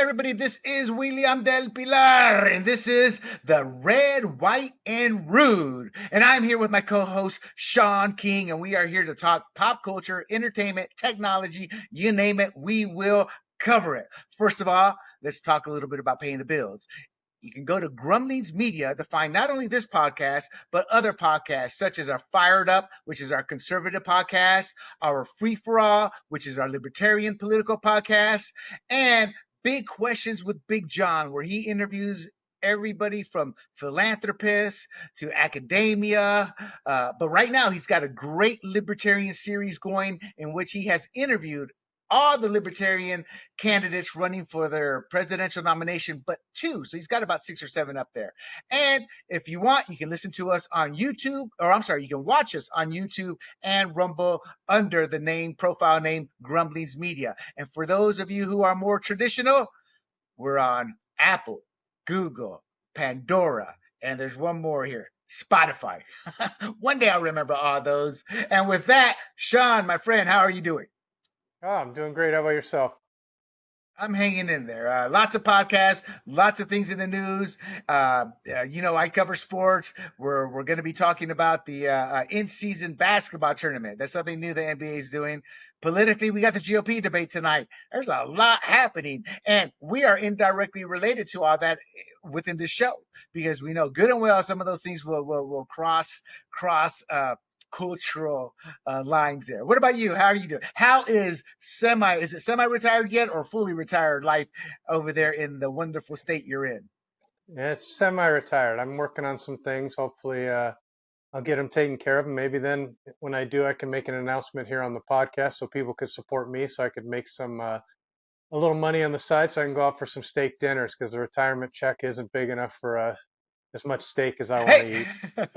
everybody. This is William del Pilar, and this is the Red, White, and Rude. And I'm here with my co-host, Sean King, and we are here to talk pop culture, entertainment, technology, you name it, we will cover it. First of all, let's talk a little bit about paying the bills. You can go to Grumblings Media to find not only this podcast, but other podcasts such as our Fired Up, which is our conservative podcast, our Free for All, which is our libertarian political podcast, and Big Questions with Big John, where he interviews everybody from philanthropists to academia. But right now, he's got a great libertarian series going in which he has interviewed all the libertarian candidates running for their presidential nomination, but two. So he's got about 6 or 7 up there. And if you want, you can listen to us on YouTube, or I'm sorry, you can watch us on YouTube and Rumble under the profile name Grumblings Media. And for those of you who are more traditional, we're on Apple, Google, Pandora, and there's one more here, Spotify. One day I'll remember all those. And with that, Sean, my friend, how are you doing? Oh, I'm doing great. How about yourself? I'm hanging in there. Lots of podcasts, lots of things in the news. I cover sports. We're going to be talking about the in-season basketball tournament. That's something new the NBA is doing. Politically, we got the GOP debate tonight. There's a lot happening, and we are indirectly related to all that within this show because we know good and well some of those things will cross cultural lines there. What about you? How are you doing? How is it semi-retired yet or fully retired life over there in the wonderful state you're in? Yeah, it's semi-retired. I'm working on some things. Hopefully, I'll get them taken care of. And maybe then when I do, I can make an announcement here on the podcast so people could support me so I could make a little money on the side so I can go out for some steak dinners because the retirement check isn't big enough for as much steak as I want to Hey, eat.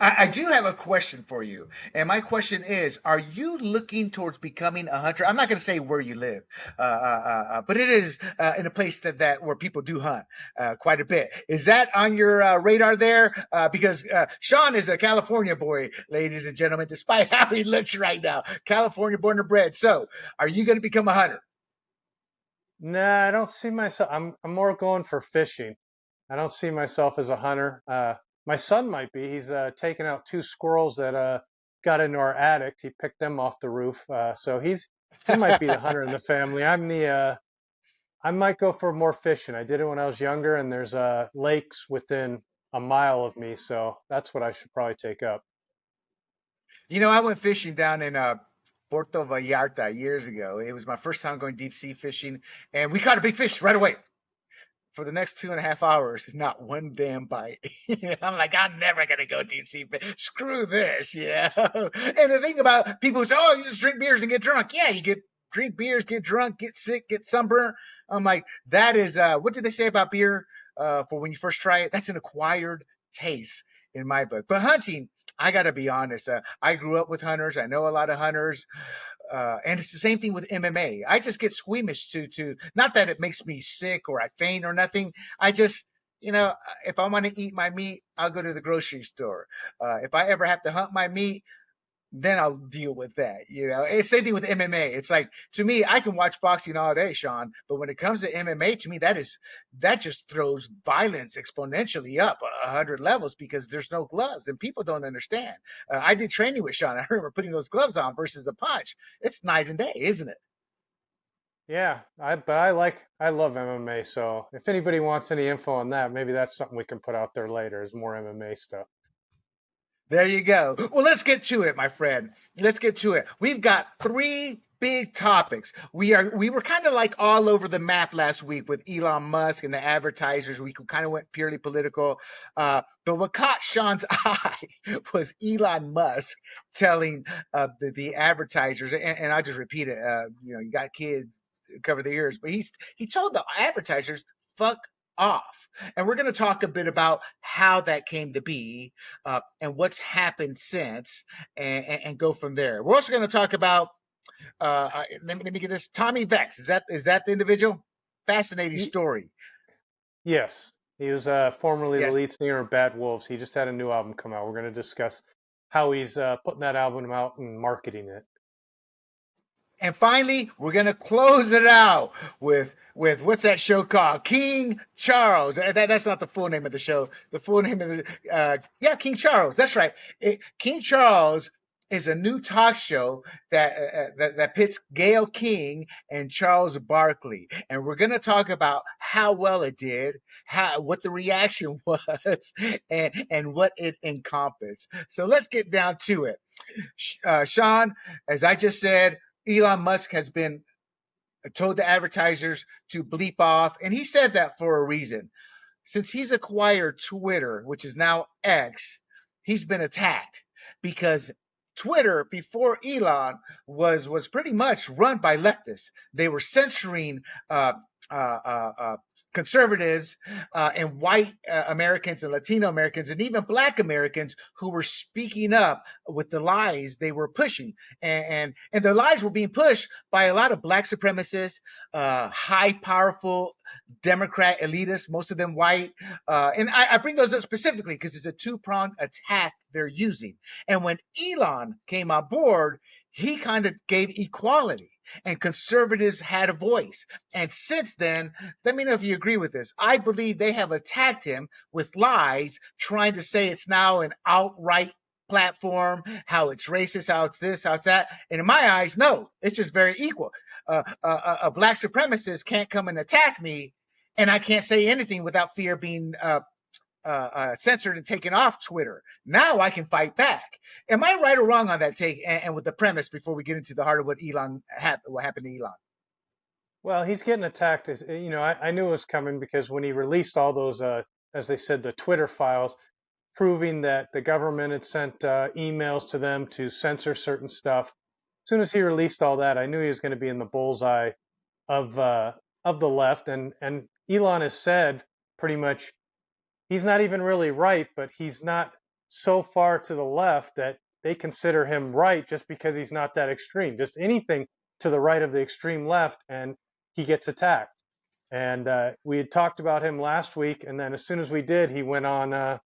I do have a question for you. And my question is, are you looking towards becoming a hunter? I'm not going to say where you live, but it is in a place that where people do hunt quite a bit. Is that on your radar there? Because Sean is a California boy, ladies and gentlemen, despite how he looks right now. California born and bred. So are you going to become a hunter? Nah, I don't see myself. I'm more going for fishing. I don't see myself as a hunter. My son might be. He's taken out 2 squirrels that got into our attic. He picked them off the roof. So he might be the hunter in the family. I might go for more fishing. I did it when I was younger, and there's lakes within a mile of me, so that's what I should probably take up. I went fishing down in Puerto Vallarta years ago. It was my first time going deep sea fishing, and we caught a big fish right away. For the next 2.5 hours, not one damn bite. I'm like, I'm never gonna go deep sea. Screw this, yeah. And the thing about people who say, "Oh, you just drink beers and get drunk." Yeah, you drink beers, get drunk, get sick, get sunburned. I'm like, that is what did they say about beer for when you first try it? That's an acquired taste in my book. But hunting, I gotta be honest. I grew up with hunters. I know a lot of hunters. And it's the same thing with MMA. I just get squeamish to not that it makes me sick or I faint or nothing. I just, if I want to eat my meat, I'll go to the grocery store. If I ever have to hunt my meat, then I'll deal with that. It's same thing with MMA. It's like to me, I can watch boxing all day, Sean, but when it comes to MMA, to me that just throws violence exponentially up 100 levels because there's no gloves and people don't understand. I did training with Sean. I remember putting those gloves on versus a punch. It's night and day, isn't it? Yeah, I love MMA, so if anybody wants any info on that, maybe that's something we can put out there later is more MMA stuff. There you go. Well, let's get to it, my friend. Let's get to it. We've got 3 big topics. We were kind of like all over the map last week with Elon Musk and the advertisers. We kind of went purely political. But what caught Sean's eye was Elon Musk telling the advertisers, and I'll just repeat it. You got kids cover the ears, but he told the advertisers, "Fuck off." And we're going to talk a bit about how that came to be and what's happened since and go from there. We're also going to talk about, let me get this, Tommy Vext. Is that the individual? Fascinating Y- story. yes, he was formerly the Yes. lead singer of Bad Wolves. He just had a new album come out. We're going to discuss how he's putting that album out and marketing it. And finally, we're gonna close it out with what's that show called? King Charles. That's not the full name of the show. The full name of the King Charles. That's right. King Charles is a new talk show that pits Gayle King and Charles Barkley, and we're gonna talk about how well it did, what the reaction was, and what it encompassed. So let's get down to it. Sean, as I just said, Elon Musk has been told the advertisers to bleep off, and he said that for a reason. Since he's acquired Twitter, which is now X, he's been attacked because Twitter before Elon was pretty much run by leftists. They were censoring conservatives and white Americans and Latino Americans and even Black Americans who were speaking up with the lies they were pushing, and the lies were being pushed by a lot of Black supremacists, high powerful Democrat elitists, most of them white. And I bring those up specifically because it's a two-pronged attack they're using. And when Elon came on board, he kind of gave equality and conservatives had a voice. And since then, let me know if you agree with this. I believe they have attacked him with lies, trying to say it's now an outright platform, how it's racist, how it's this, how it's that. And in my eyes, no, it's just very equal. A Black supremacist can't come and attack me, and I can't say anything without fear being censored and taken off Twitter. Now I can fight back. Am I right or wrong on that take? And with the premise, before we get into the heart of what happened to Elon? Well, he's getting attacked. I knew it was coming because when he released all those, as they said, the Twitter files, proving that the government had sent emails to them to censor certain stuff. As soon as he released all that, I knew he was going to be in the bullseye of the left. And Elon has said pretty much he's not even really right, but he's not so far to the left that they consider him right just because he's not that extreme. Just anything to the right of the extreme left, and he gets attacked. And we had talked about him last week, and then as soon as we did, he went on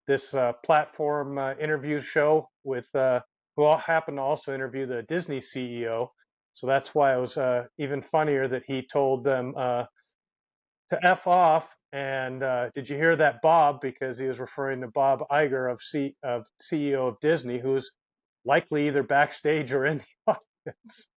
this platform interview show with who happened to also interview the Disney CEO. So that's why it was even funnier that he told them to F off. And did you hear that, Bob? Because he was referring to Bob Iger of CEO of Disney, who's likely either backstage or in the audience.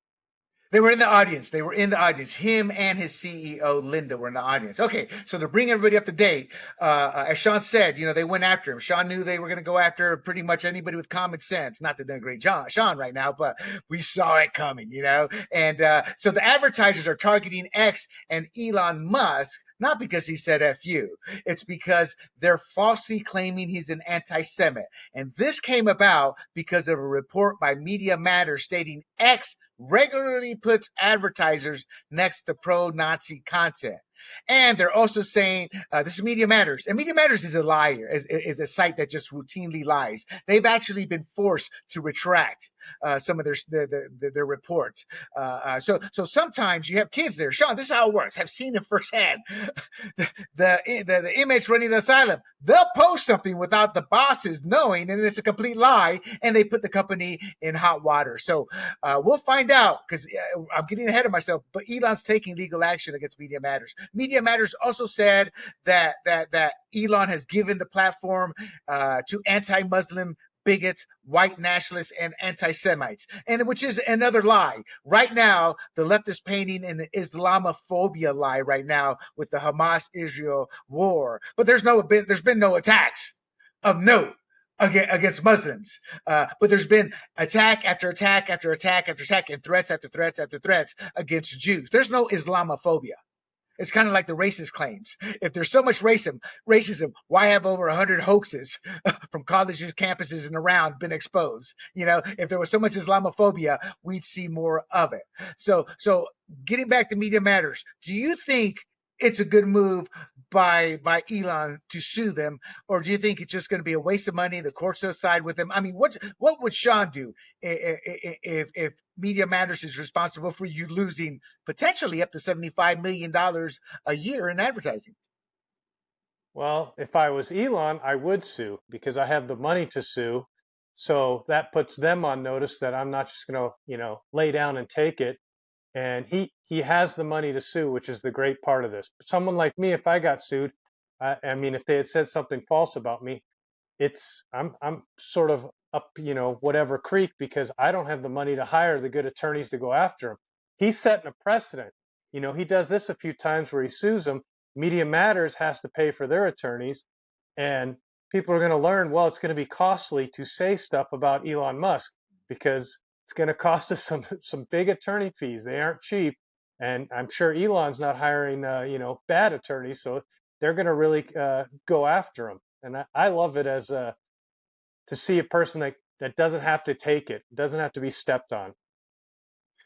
They were in the audience. They were in the audience. Him and his CEO, Linda, were in the audience. Okay, so to bring everybody up to date, as Sean said, they went after him. Sean knew they were going to go after pretty much anybody with common sense. Not to denigrate Sean right now, but we saw it coming, And so the advertisers are targeting X and Elon Musk, not because he said F you. It's because they're falsely claiming he's an anti-Semite. And this came about because of a report by Media Matters stating X regularly puts advertisers next to pro-Nazi content. And they're also saying this is Media Matters, and Media Matters is a liar, is a site that just routinely lies. They've actually been forced to retract some of their reports. So sometimes you have kids there. Sean, this is how it works. I've seen it firsthand. The inmates running the asylum, they'll post something without the bosses knowing, and it's a complete lie, and they put the company in hot water. So we'll find out, because I'm getting ahead of myself, but Elon's taking legal action against Media Matters. Media Matters also said that Elon has given the platform to anti-Muslim bigots, white nationalists, and anti-Semites, and which is another lie. Right now, the left is painting an Islamophobia lie right now with the Hamas-Israel war, but there's been no attacks of note against Muslims. But there's been attack after attack after attack after attack, and threats after threats after threats against Jews. There's no Islamophobia. It's kind of like the racist claims. If there's so much racism, why have over 100 hoaxes from colleges, campuses, and around been exposed? If there was so much Islamophobia, we'd see more of it. So getting back to Media Matters, do you think it's a good move by Elon to sue them, or do you think it's just going to be a waste of money? The courts will side with them. I mean, what would Sean do if Media Matters is responsible for you losing potentially up to $75 million a year in advertising? Well, if I was Elon, I would sue because I have the money to sue. So that puts them on notice that I'm not just going to, lay down and take it. And he has the money to sue, which is the great part of this. Someone like me, if I got sued, I mean, if they had said something false about me, I'm sort of up, whatever creek, because I don't have the money to hire the good attorneys to go after him. He's setting a precedent. He does this a few times where he sues them. Media Matters has to pay for their attorneys, and people are going to learn, well, it's going to be costly to say stuff about Elon Musk because it's going to cost us some big attorney fees. They aren't cheap, and I'm sure Elon's not hiring bad attorneys, so they're going to really go after him. And I love it as to see a person that doesn't have to take it, doesn't have to be stepped on.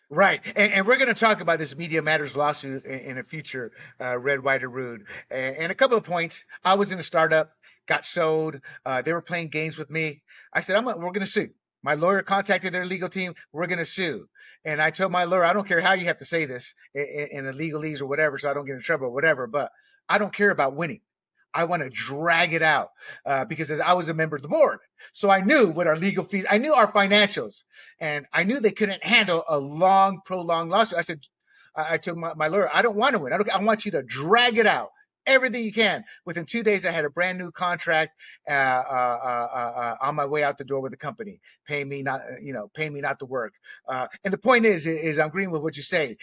Right. And we're going to talk about this Media Matters lawsuit in a future Red, White, or Rude. And a couple of points. I was in a startup, got sold. They were playing games with me. I said, we're going to sue. My lawyer contacted their legal team. We're going to sue. And I told my lawyer, I don't care how you have to say this in a legalese or whatever, so I don't get in trouble or whatever, but I don't care about winning. I want to drag it out because I was a member of the board. So I knew what our legal fees, I knew our financials, and I knew they couldn't handle a long, prolonged lawsuit. I said, I told my lawyer, I don't want to win. I want you to drag it out. Everything you can. Within 2 days, I had a brand new contract on my way out the door with the company. Pay me not to work. And the point is I'm agreeing with what you say.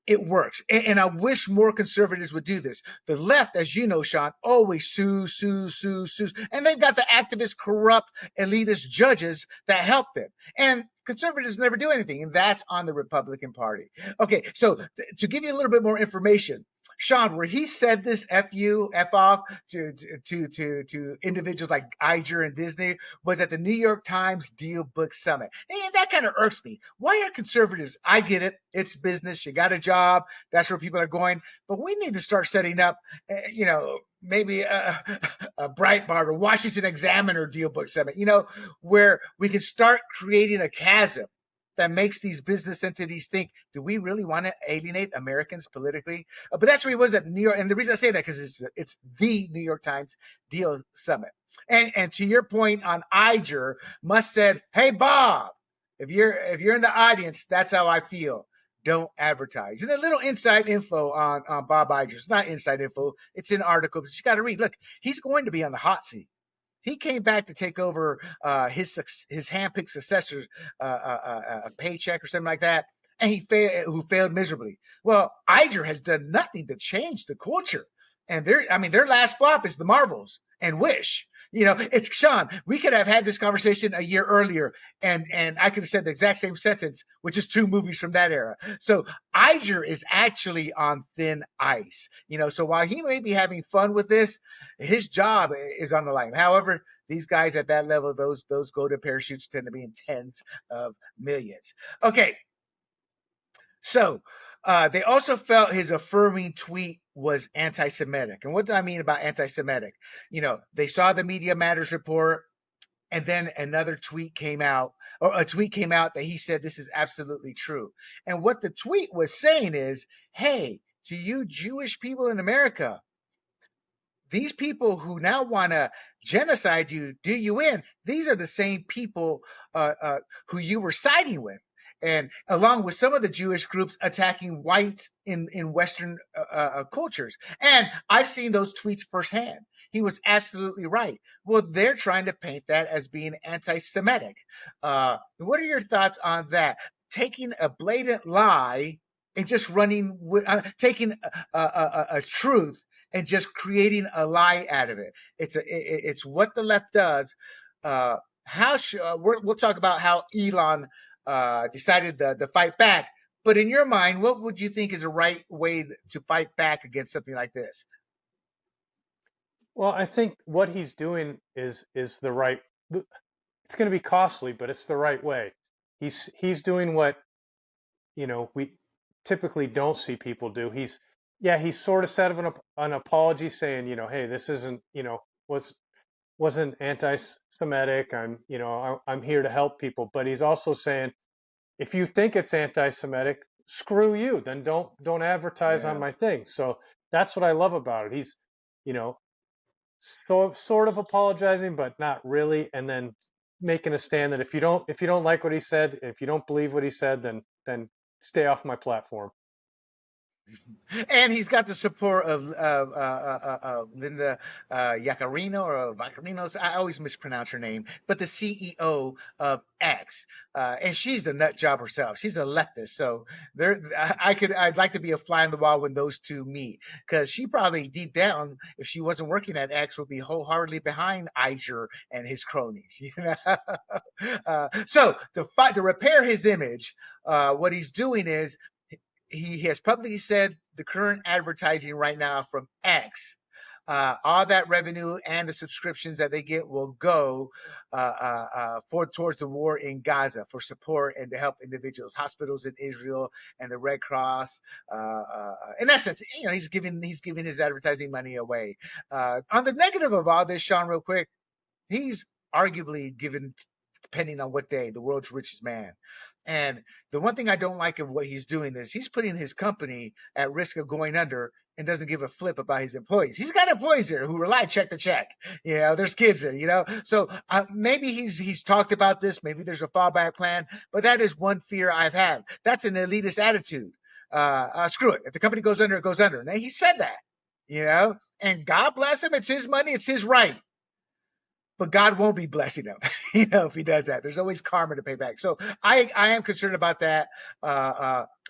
It works. And I wish more conservatives would do this. The left, as you know, Sean, always sues. And they've got the activist, corrupt, elitist judges that help them. And conservatives never do anything. And that's on the Republican Party. Okay, so to give you a little bit more information, Sean, where he said this F you, F off to individuals like Iger and Disney was at the New York Times Deal Book Summit. And that kind of irks me. Why are conservatives? I get it. It's business. You got a job. That's where people are going. But we need to start setting up, maybe a Breitbart or Washington Examiner Deal Book Summit, where we can start creating a chasm that makes these business entities think, do we really want to alienate Americans politically? But that's where he was at the New York. And the reason I say that because it's the New York Times Deal Summit. And to your point on Iger, Musk said, "Hey Bob, if you're in the audience, that's how I feel. Don't advertise." And a little inside info on Bob Iger. It's not inside info. It's an article, but you got to read. Look, he's going to be on the hot seat. He came back to take over his handpicked successor a paycheck or something like that, and who failed miserably. Well, Iger has done nothing to change the culture, and their last flop is the Marvels and Wish. It's Sean. We could have had this conversation a year earlier, and I could have said the exact same sentence, which is 2 movies from that era. So Iger is actually on thin ice. So while he may be having fun with this, his job is on the line. However, these guys at that level, those golden parachutes tend to be in tens of millions. Okay, so they also felt his affirming tweet was anti-Semitic. And what do I mean about anti-Semitic? They saw the Media Matters report, and then another tweet came out, or a tweet came out that he said this is absolutely true. And what the tweet was saying is, hey, to you Jewish people in America, these people who now want to genocide you, do you in, these are the same people who you were siding with. And along with some of the Jewish groups attacking whites in Western cultures. And I've seen those tweets firsthand. He was absolutely right. Well, they're trying to paint that as being anti-Semitic. What are your thoughts on that? Taking a blatant lie and just running with, taking a truth and just creating a lie out of it. It's what the left does. We'll talk about how Elon decided to fight back. But in your mind, what would you think is a right way to fight back against something like this? Well, I think what he's doing is the right. It's going to be costly, but it's the right way. He's doing what we typically don't see people do. He's sort of said of an apology saying, hey, this isn't, wasn't anti-Semitic. I'm here to help people. But he's also saying, if you think it's anti-Semitic, screw you. Then don't advertise on Yeah. my thing. So that's what I love about it. He's, sort of apologizing, but not really. And then making a stand that if you don't like what he said, if you don't believe what he said, then stay off my platform. And he's got the support of Linda Yaccarino or Vaccarino. I always mispronounce her name, but the CEO of X, and she's a nut job herself. She's a leftist, so I'd like to be a fly on the wall when those two meet, because she probably deep down, if she wasn't working at X, would be wholeheartedly behind Iger and his cronies. You know, so to repair his image, what he's doing is he has publicly said the current advertising right now from X, all that revenue and the subscriptions that they get will go towards the war in Gaza for support and to help individuals, hospitals in Israel, and the Red Cross. In essence, he's giving his advertising money away. On the negative of all this, Sean, real quick, he's arguably given, depending on what day, the world's richest man. And the one thing I don't like of what he's doing is he's putting his company at risk of going under and doesn't give a flip about his employees. He's got employees there who rely check to check. There's kids there, So maybe he's talked about this. Maybe there's a fallback plan, but that is one fear I've had. That's an elitist attitude. Screw it. If the company goes under, it goes under. Now, he said that, and God bless him. It's his money. It's his right. But God won't be blessing him, if he does that. There's always karma to pay back. So I am concerned about that.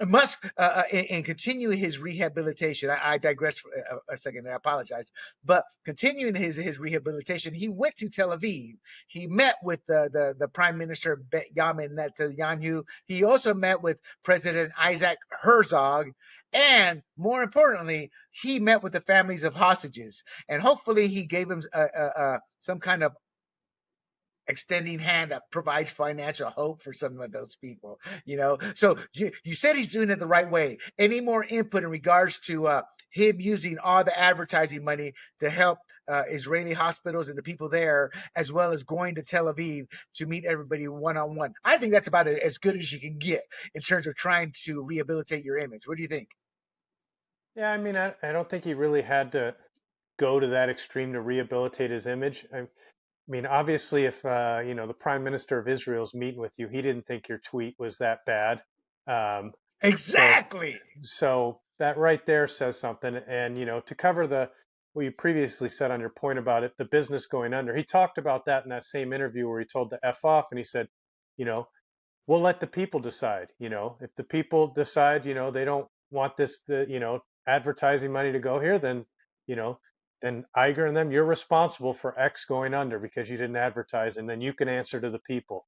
Musk, and continue his rehabilitation. I digress for a second. I apologize. But continuing his rehabilitation, he went to Tel Aviv. He met with the Prime Minister Benjamin Netanyahu. He also met with President Isaac Herzog. And more importantly, he met with the families of hostages, and hopefully he gave them some kind of extending hand that provides financial hope for some of those people. So you said he's doing it the right way. Any more input in regards to him using all the advertising money to help Israeli hospitals and the people there, as well as going to Tel Aviv to meet everybody one-on-one? I think that's about as good as you can get in terms of trying to rehabilitate your image. What do you think? Yeah, I mean, I don't think he really had to go to that extreme to rehabilitate his image. I mean, obviously, if the Prime Minister of Israel is meeting with you, he didn't think your tweet was that bad. Exactly. So that right there says something. And to cover what you previously said on your point about it, the business going under, he talked about that in that same interview where he told the F off, and he said, we'll let the people decide. If the people decide, they don't want this, advertising money to go here, then Iger and them, you're responsible for X going under because you didn't advertise, and then you can answer to the people.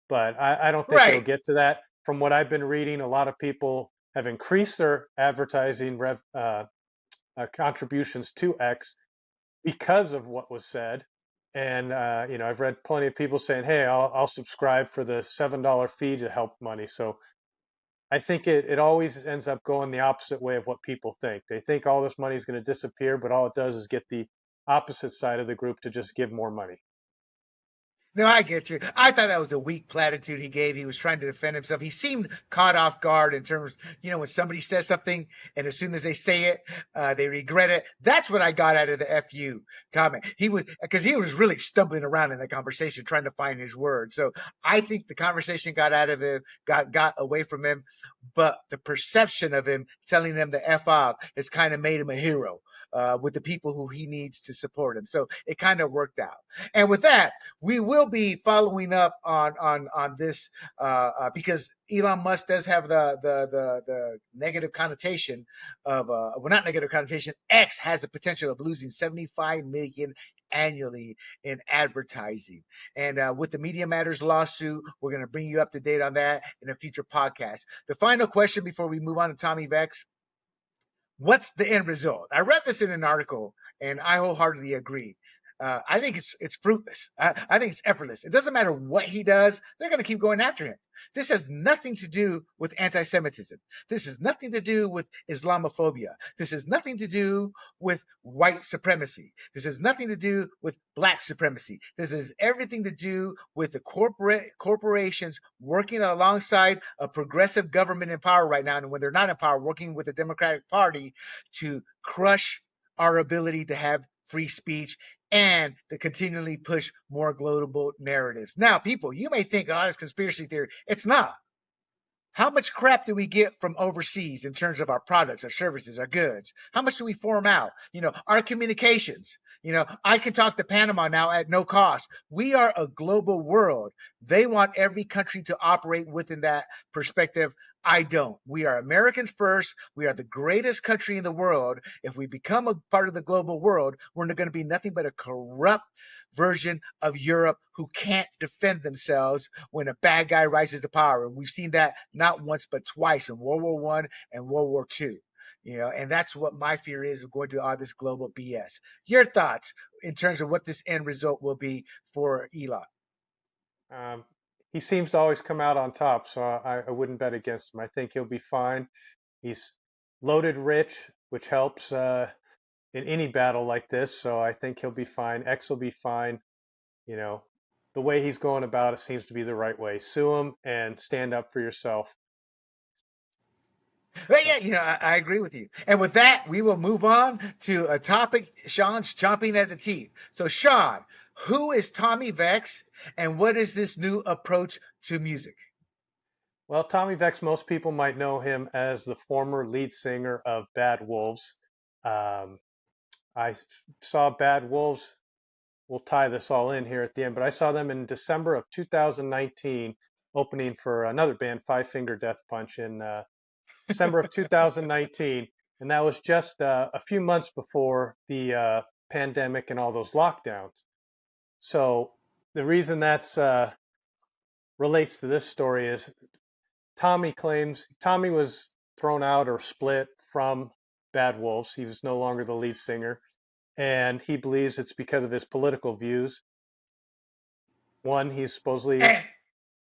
But I don't think it'll get to that. From what I've been reading, a lot of people have increased their advertising contributions to X because of what was said. And I've read plenty of people saying, "Hey, I'll subscribe for the $7 fee to help money." So I think it always ends up going the opposite way of what people think. They think all this money is going to disappear, but all it does is get the opposite side of the group to just give more money. No, I get you. I thought that was a weak platitude he gave. He was trying to defend himself. He seemed caught off guard in terms, when somebody says something and as soon as they say it, they regret it. That's what I got out of the FU comment. Because he was really stumbling around in that conversation trying to find his words. So I think the conversation got out of him, got away from him, but the perception of him telling them the F off has kind of made him a hero. With the people who he needs to support him. So it kind of worked out. And with that, we will be following up on this because Elon Musk does have the negative connotation of, not negative connotation, X has the potential of losing 75 million annually in advertising. And with the Media Matters lawsuit, we're going to bring you up to date on that in a future podcast. The final question before we move on to Tommy Vext. What's the end result? I read this in an article, and I wholeheartedly agree. I think it's fruitless. I think it's effortless. It doesn't matter what he does; they're going to keep going after him. This has nothing to do with anti-Semitism. This has nothing to do with Islamophobia. This has nothing to do with white supremacy. This has nothing to do with black supremacy. This has everything to do with the corporations working alongside a progressive government in power right now, and when they're not in power, working with the Democratic Party to crush our ability to have free speech and to continually push more global narratives. Now, people, you may think, oh, it's conspiracy theory. It's not. How much crap do we get from overseas in terms of our products, our services, our goods? How much do we form out? Our communications. I can talk to Panama now at no cost. We are a global world. They want every country to operate within that perspective. I don't. We are Americans first. We are the greatest country in the world. If we become a part of the global world, we're going to be nothing but a corrupt version of Europe who can't defend themselves when a bad guy rises to power. And we've seen that not once but twice in World War One and World War Two. And that's what my fear is of going to all this global BS. Your thoughts in terms of what this end result will be for Elon? He seems to always come out on top, so I wouldn't bet against him. I think he'll be fine. He's loaded rich, which helps in any battle like this, so I think he'll be fine. X will be fine. The way he's going about it seems to be the right way. Sue him and stand up for yourself. But yeah, I agree with you. And with that, we will move on to a topic Sean's chomping at the teeth. So, Sean, who is Tommy Vext, and what is this new approach to music? Well, Tommy Vext, most people might know him as the former lead singer of Bad Wolves. I saw Bad Wolves. We'll tie this all in here at the end, but I saw them in December of 2019, opening for another band, Five Finger Death Punch, in December of 2019, and that was just a few months before the pandemic and all those lockdowns. So the reason that's relates to this story is Tommy claims Tommy was thrown out or split from Bad Wolves. He was no longer the lead singer, and he believes it's because of his political views. One, he's supposedly,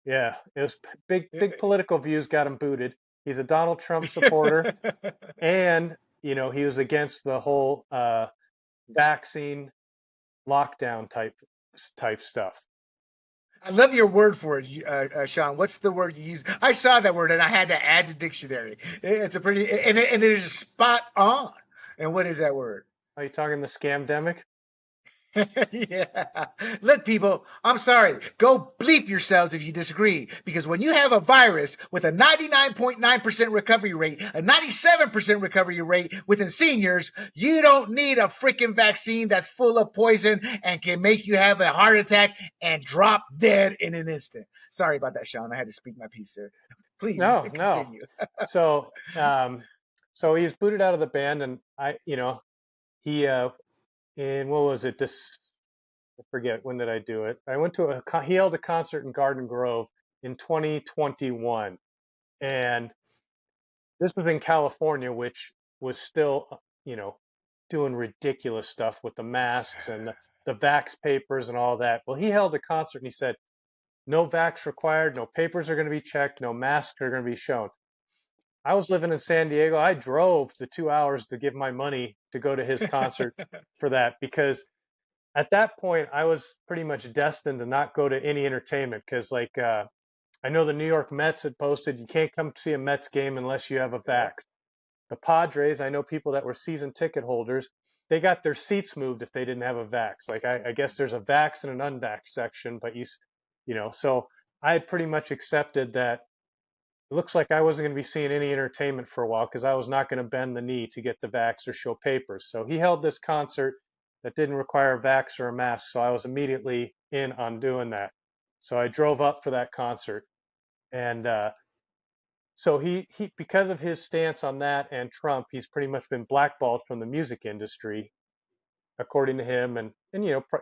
yeah, it was big political views got him booted. He's a Donald Trump supporter, and he was against the whole vaccine lockdown type stuff. I love your word for it, Sean. What's the word you use? I saw that word and I had to add to dictionary. It's a pretty and it is spot on. And what is that word? Are you talking the scamdemic? Yeah. Look, people, I'm sorry. Go bleep yourselves if you disagree. Because when you have a virus with a 99.9% recovery rate, a 97% recovery rate within seniors, you don't need a freaking vaccine that's full of poison and can make you have a heart attack and drop dead in an instant. Sorry about that, Sean. I had to speak my piece there. Please No. continue. So, so he was booted out of the band, and he in what was it? I forget, when did I do it? I went to he held a concert in Garden Grove in 2021, and this was in California, which was still, doing ridiculous stuff with the masks and the vax papers and all that. Well, he held a concert and he said, no vax required, no papers are going to be checked, no masks are going to be shown. I was living in San Diego. I drove the 2 hours to give my money to go to his concert for that, because at that point I was pretty much destined to not go to any entertainment, because I know the New York Mets had posted you can't come see a Mets game unless you have a vax. The Padres, I know people that were season ticket holders, they got their seats moved if they didn't have a vax. I guess there's a vax and an unvax section, but so I had pretty much accepted that it looks like I wasn't going to be seeing any entertainment for a while, because I was not going to bend the knee to get the vax or show papers. So he held this concert that didn't require a vax or a mask, so I was immediately in on doing that. So I drove up for that concert, and so he because of his stance on that and Trump, he's pretty much been blackballed from the music industry, according to him. And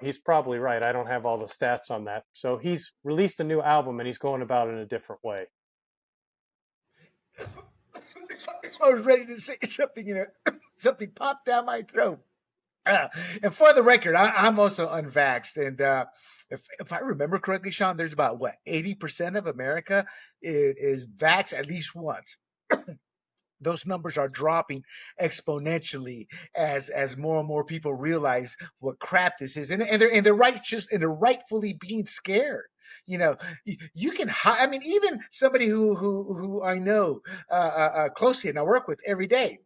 he's probably right. I don't have all the stats on that. So he's released a new album and he's going about it in a different way. I was ready to say something, something popped down my throat. And for the record, I'm also unvaxxed. And if I remember correctly, Sean, there's about 80% of America is vaxxed at least once. Those numbers are dropping exponentially as more and more people realize what crap this is, and they're righteous and they're rightfully being scared. You can. I mean, even somebody who I know closely and I work with every day.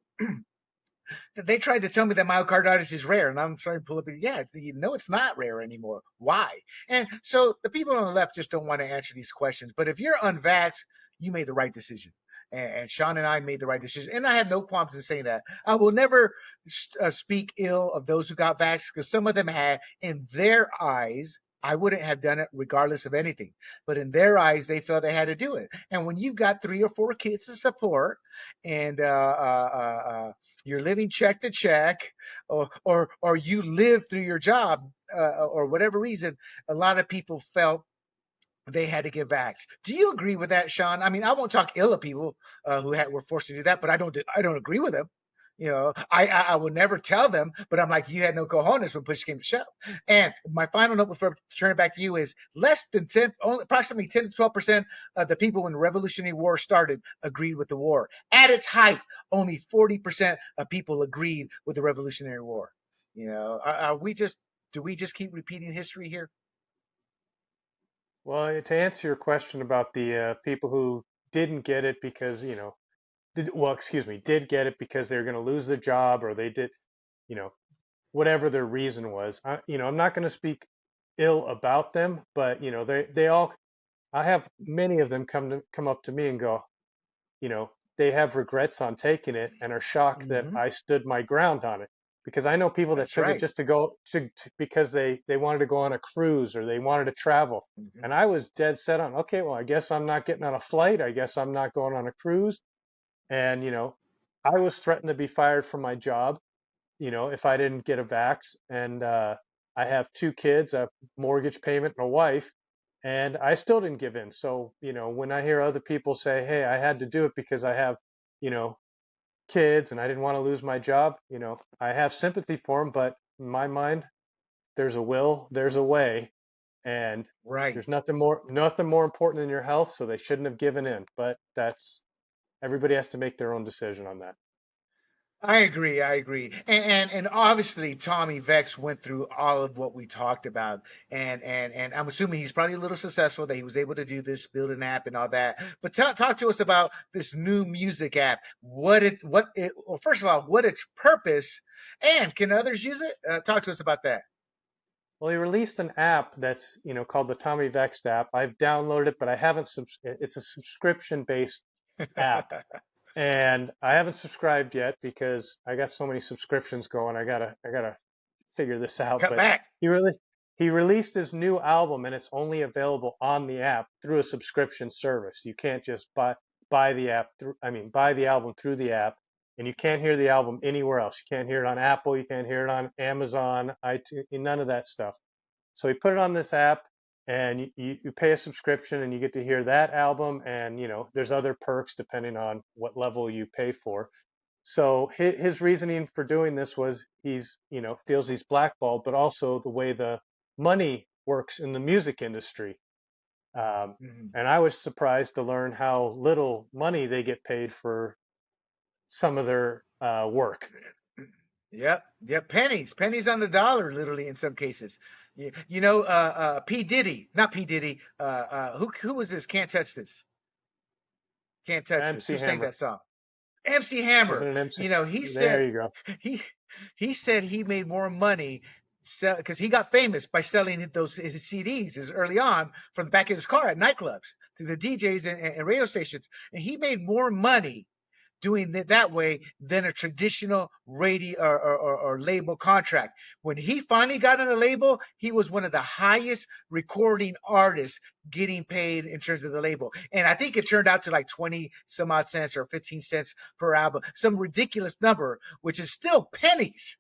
They tried to tell me that myocarditis is rare, and I'm trying to pull up. Yeah, it's not rare anymore. Why? And so the people on the left just don't want to answer these questions. But if you're unvaxxed, you made the right decision. And Sean and I made the right decision. And I have no qualms in saying that. I will never speak ill of those who got vaxxed, because some of them had, in their eyes, I wouldn't have done it regardless of anything. But in their eyes, they felt they had to do it. And when you've got 3 or 4 kids to support, and you're living check to check, or you live through your job, or whatever reason, a lot of people felt they had to get vaxxed. Do you agree with that, Sean? I mean, I won't talk ill of people who were forced to do that, but I don't agree with them. I will never tell them, but I'm like, you had no cojones when push came to shove. And my final note before turning it back to you is less than 10, only approximately 10 to 12% of the people when the Revolutionary War started agreed with the war. At its height, only 40% of people agreed with the Revolutionary War. Do we just keep repeating history here? Well, to answer your question about the people who didn't get it because, did get it because they're going to lose their job, or they did, you know, whatever their reason was. I'm not going to speak ill about them, but they all. I have many of them come up to me and go, they have regrets on taking it and are shocked that Mm-hmm. I stood my ground on it. Because I know people that That's took it right. just to go because they wanted to go on a cruise or they wanted to travel. Mm-hmm. And I was dead set on, okay, well, I guess I'm not getting on a flight. I guess I'm not going on a cruise. And, I was threatened to be fired from my job, if I didn't get a vax. And I have 2 kids, a mortgage payment, and a wife, and I still didn't give in. So, when I hear other people say, hey, I had to do it because I have, you know, kids and I didn't want to lose my job, I have sympathy for them, but in my mind, there's a will, there's a way, and Right. there's nothing more important than your health, so they shouldn't have given in. But everybody has to make their own decision on that. I agree. I agree. And obviously Tommy Vext went through all of what we talked about, and I'm assuming he's probably a little successful that he was able to do this, build an app and all that. But talk to us about this new music app. Well, first of all, what its purpose, and can others use it? Talk to us about that. Well, he released an app that's, called the Tommy Vext app. I've downloaded it, but I haven't. It's a subscription-based app, and I haven't subscribed yet because I got so many subscriptions going. I gotta figure this out. Cut But back. he really he released his new album, and it's only available on the app through a subscription service. You can't just buy the app through. I mean, buy the album through the app, and you can't hear the album anywhere else. You can't hear it on Apple. You can't hear it on Amazon, iTunes, none of that stuff. So he put it on this app, and you pay a subscription, and you get to hear that album, and there's other perks depending on what level you pay for. So his reasoning for doing this was he's feels he's blackballed, but also the way the money works in the music industry. Mhm. And I was surprised to learn how little money they get paid for some of their work. Yep, yep, pennies on the dollar, literally in some cases. P Diddy, not P Diddy. Who was this? Can't touch this. Can't touch this. MC Who sang Hammer. that song? MC Hammer. Wasn't it MC? He There said you go. he he said he made more money because he got famous by selling his CDs early on from the back of his car at nightclubs to the DJs and radio stations, and he made more money doing it that way than a traditional radio or label contract. When he finally got on a label, he was one of the highest recording artists getting paid in terms of the label. And I think it turned out to like 20 some odd cents or 15 cents per album, some ridiculous number, which is still pennies.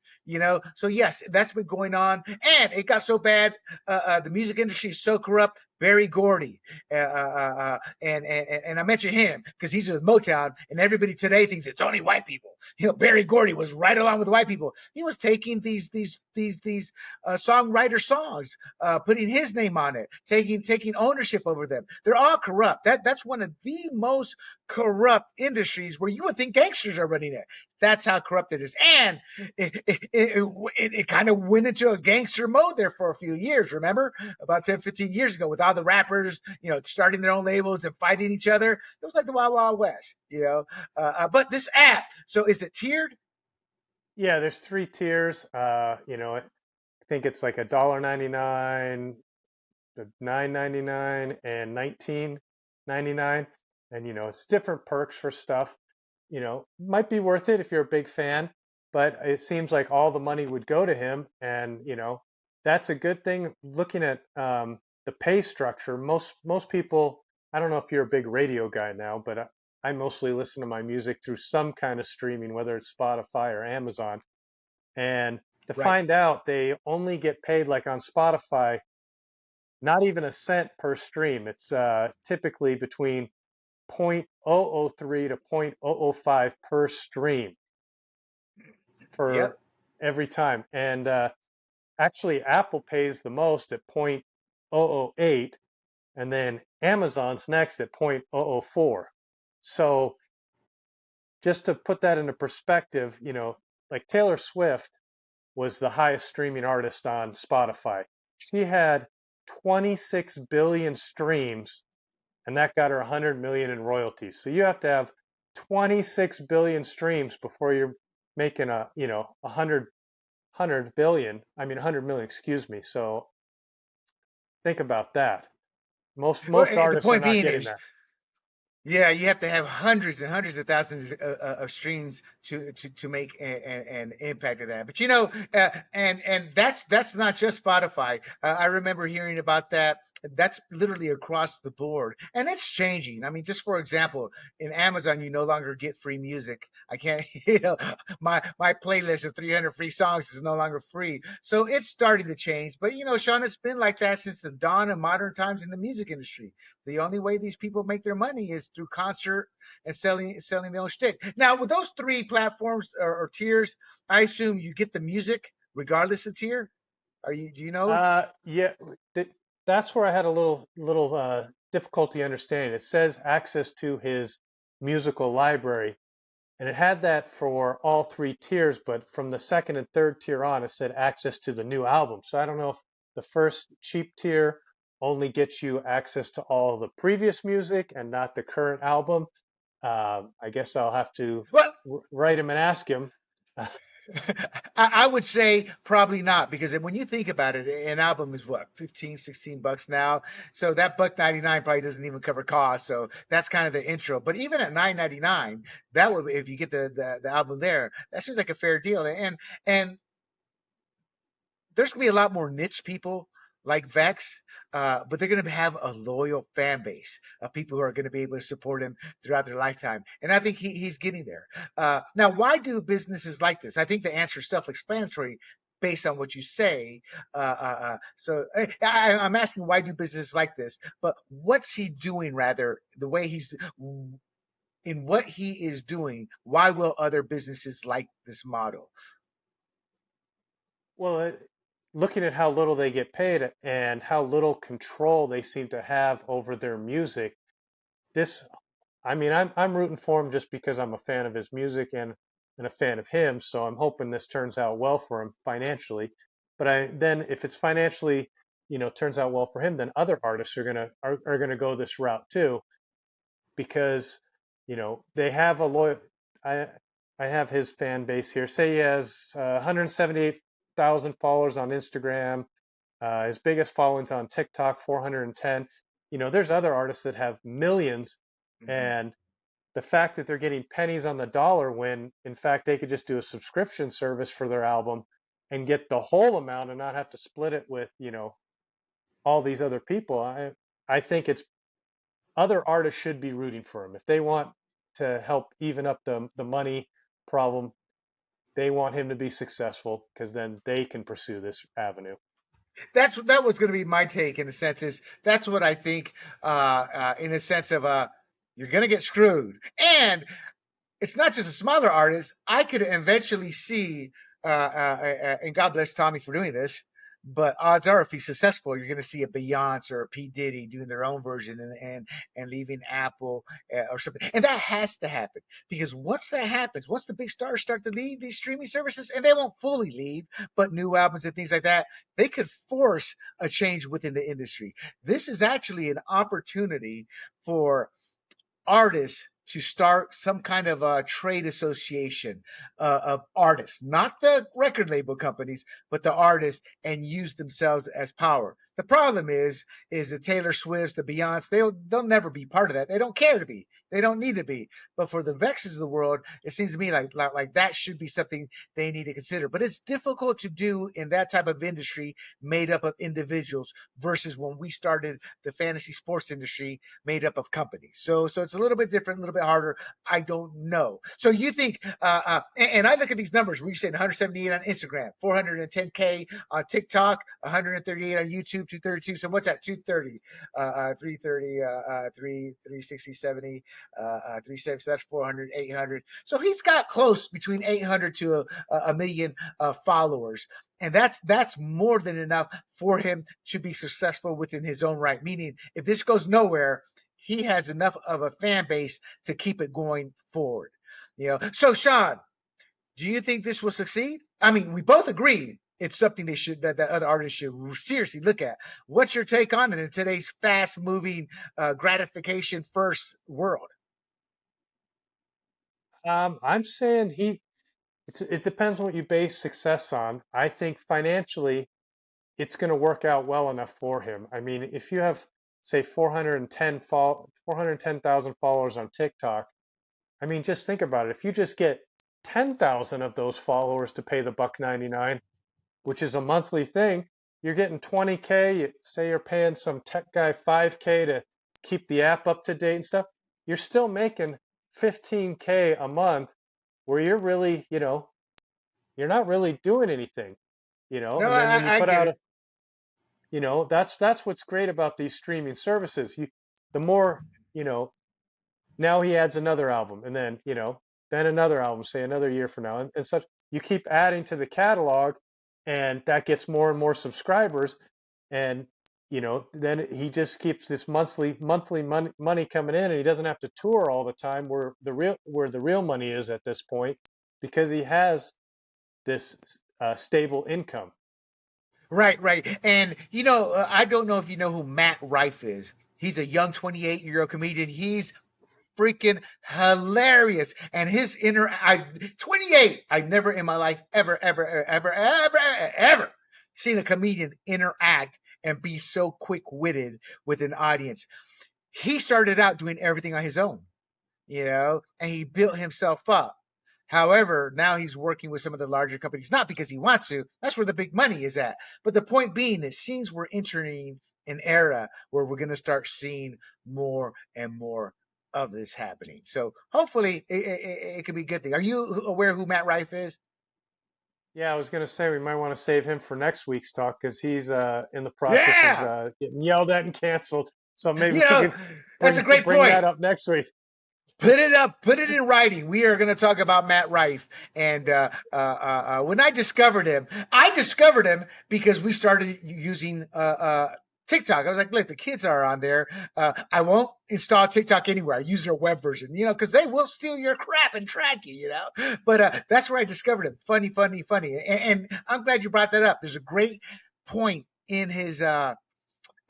So yes, that's been going on, and it got so bad. The music industry is so corrupt. Barry Gordy, and I mention him because he's with Motown, and everybody today thinks it's only white people. Barry Gordy was right along with white people. He was taking these songwriter songs, putting his name on it, taking ownership over them. They're all corrupt. That's one of the most corrupt industries where you would think gangsters are running it. That's how corrupt it is. And it kind of went into a gangster mode there for a few years. Remember, about 10, 15 years ago, with all the rappers, starting their own labels and fighting each other. It was like the Wild Wild West. But this app, so is it tiered? Yeah, there's three tiers. I think it's like $1.99, the $9.99, and $19.99, and it's different perks for stuff. Might be worth it if you're a big fan, but it seems like all the money would go to him, and that's a good thing. Looking at the pay structure, most people. I don't know if you're a big radio guy now, but I mostly listen to my music through some kind of streaming, whether it's Spotify or Amazon. And to Right. find out they only get paid like on Spotify, not even a cent per stream. It's typically between zero point zero zero 0.003 to zero point zero zero 0.005 per stream for Yep. every time. And actually, Apple pays the most at 0.008, and then Amazon's next at 0.004. So just to put that into perspective, like Taylor Swift was the highest streaming artist on Spotify. She had 26 billion streams, and that got her 100 million in royalties. So you have to have 26 billion streams before you're making 100 billion. I mean, 100 million, excuse me. So think about that. Most Well, most the artists are point not being getting is, that. yeah, you have to have hundreds and hundreds of thousands of streams to make an impact of that. But and that's not just Spotify. I remember hearing about that. That's literally across the board, and it's changing. I mean, just for example, in Amazon, you no longer get free music. I can't, my playlist of 300 free songs is no longer free. So it's starting to change. But Sean, it's been like that since the dawn of modern times in the music industry. The only way these people make their money is through concert and selling their own shtick. Now, with those three platforms or tiers, I assume you get the music regardless of tier. Do you know? Yeah, th- that's where I had a little difficulty understanding. It says access to his musical library, and it had that for all three tiers, but from the second and third tier on, it said access to the new album. So I don't know if the first cheap tier only gets you access to all the previous music and not the current album. I guess I'll have to Well, write him and ask him. I would say probably not, because when you think about it, an album is what, 15, $16 now. So that $1.99 probably doesn't even cover costs. So that's kind of the intro. But even at $9.99, that would, if you get the album there, that seems like a fair deal. And there's gonna be a lot more niche people like Vex, but they're gonna have a loyal fan base of people who are gonna be able to support him throughout their lifetime. And I think he's getting there. Now, why do businesses like this? I think the answer is self-explanatory based on what you say. I'm asking, why do businesses like this? But what's he doing? Rather, the way he's in what he is doing. Why will other businesses like this model? Well, looking at how little they get paid and how little control they seem to have over their music, this, I mean, I'm rooting for him just because I'm a fan of his music and a fan of him. So I'm hoping this turns out well for him financially. But then if it's financially, turns out well for him, then other artists are gonna go this route too, because they have a loyal. I I have his fan base here. Say he has 178,000 followers on Instagram. His biggest following's on TikTok, 410. There's other artists that have millions, Mm-hmm. and the fact that they're getting pennies on the dollar when, in fact, they could just do a subscription service for their album and get the whole amount and not have to split it with, all these other people. I think it's other artists should be rooting for him if they want to help even up the money problem. They want him to be successful because then they can pursue this avenue. That was going to be my take, in the sense is that's what I think, in the sense of you're going to get screwed. And it's not just a smaller artist. I could eventually see, and God bless Tommy for doing this, but odds are, if he's successful, you're going to see a Beyonce or a P Diddy doing their own version, and leaving Apple, or something. And that has to happen, because once that happens, once the big stars start to leave these streaming services, and they won't fully leave, but new albums and things like that, they could force a change within the industry. This is actually an opportunity for artists to start some kind of a trade association of artists, not the record label companies, but the artists, and use themselves as power. The problem is the Taylor Swifts, the Beyonce, they'll never be part of that. They don't care to be. They don't need to be. But for the Vexes of the world, it seems to me like that should be something they need to consider. But it's difficult to do in that type of industry made up of individuals versus when we started the fantasy sports industry made up of companies. So it's a little bit different, a little bit harder. I don't know. So you think, and I look at these numbers. We're saying 178 on Instagram, 410K on TikTok, 138 on YouTube, 232. So what's that? 230, 330, 360, 70, 370. So that's 400, 800. So he's got close between 800 to a million followers. And that's more than enough for him to be successful within his own right. Meaning, if this goes nowhere, he has enough of a fan base to keep it going forward. So Sean, do you think this will succeed? I mean, we both agree it's something that other artists should seriously look at. What's your take on it in today's fast-moving, gratification first world? I'm saying it depends on what you base success on. I think financially, it's going to work out well enough for him. I mean, if you have, say, 410,000 followers on TikTok, I mean, just think about it. If you just get 10,000 of those followers to pay the $1.99, which is a monthly thing, you're getting 20K. Say you're paying some tech guy 5K to keep the app up to date and stuff. You're still making 15K a month where you're really, you're not really doing anything, No, and then when you I put get out it. that's what's great about these streaming services. The more, now he adds another album and then another album, say another year from now, and such. You keep adding to the catalog, and that gets more and more subscribers, and then he just keeps this monthly money coming in, and he doesn't have to tour all the time where the real money is at this point, because he has this stable income. Right, right. And I don't know if you know who Matt Rife is. He's a young 28-year-old comedian. He's freaking hilarious. And his 28, I never in my life ever seen a comedian interact and be so quick-witted with an audience. He started out doing everything on his own, and he built himself up. However, now he's working with some of the larger companies, not because he wants to. That's where the big money is at. But the point being, it seems we're entering an era where we're going to start seeing more and more of this happening. So hopefully it could be a good thing. Are you aware who Matt Rife is? Yeah, I was going to say we might want to save him for next week's talk because he's in the process of Yeah. getting yelled at and canceled. So maybe You we know, can that's a bring great bring point. that up next week. Put it up, put it in writing. We are going to talk about Matt Rife. And when I discovered him because we started using TikTok. I was like, look, the kids are on there. I won't install TikTok anywhere. I use their web version, because they will steal your crap and track you. But that's where I discovered him. Funny, funny, funny. And I'm glad you brought that up. There's a great point in his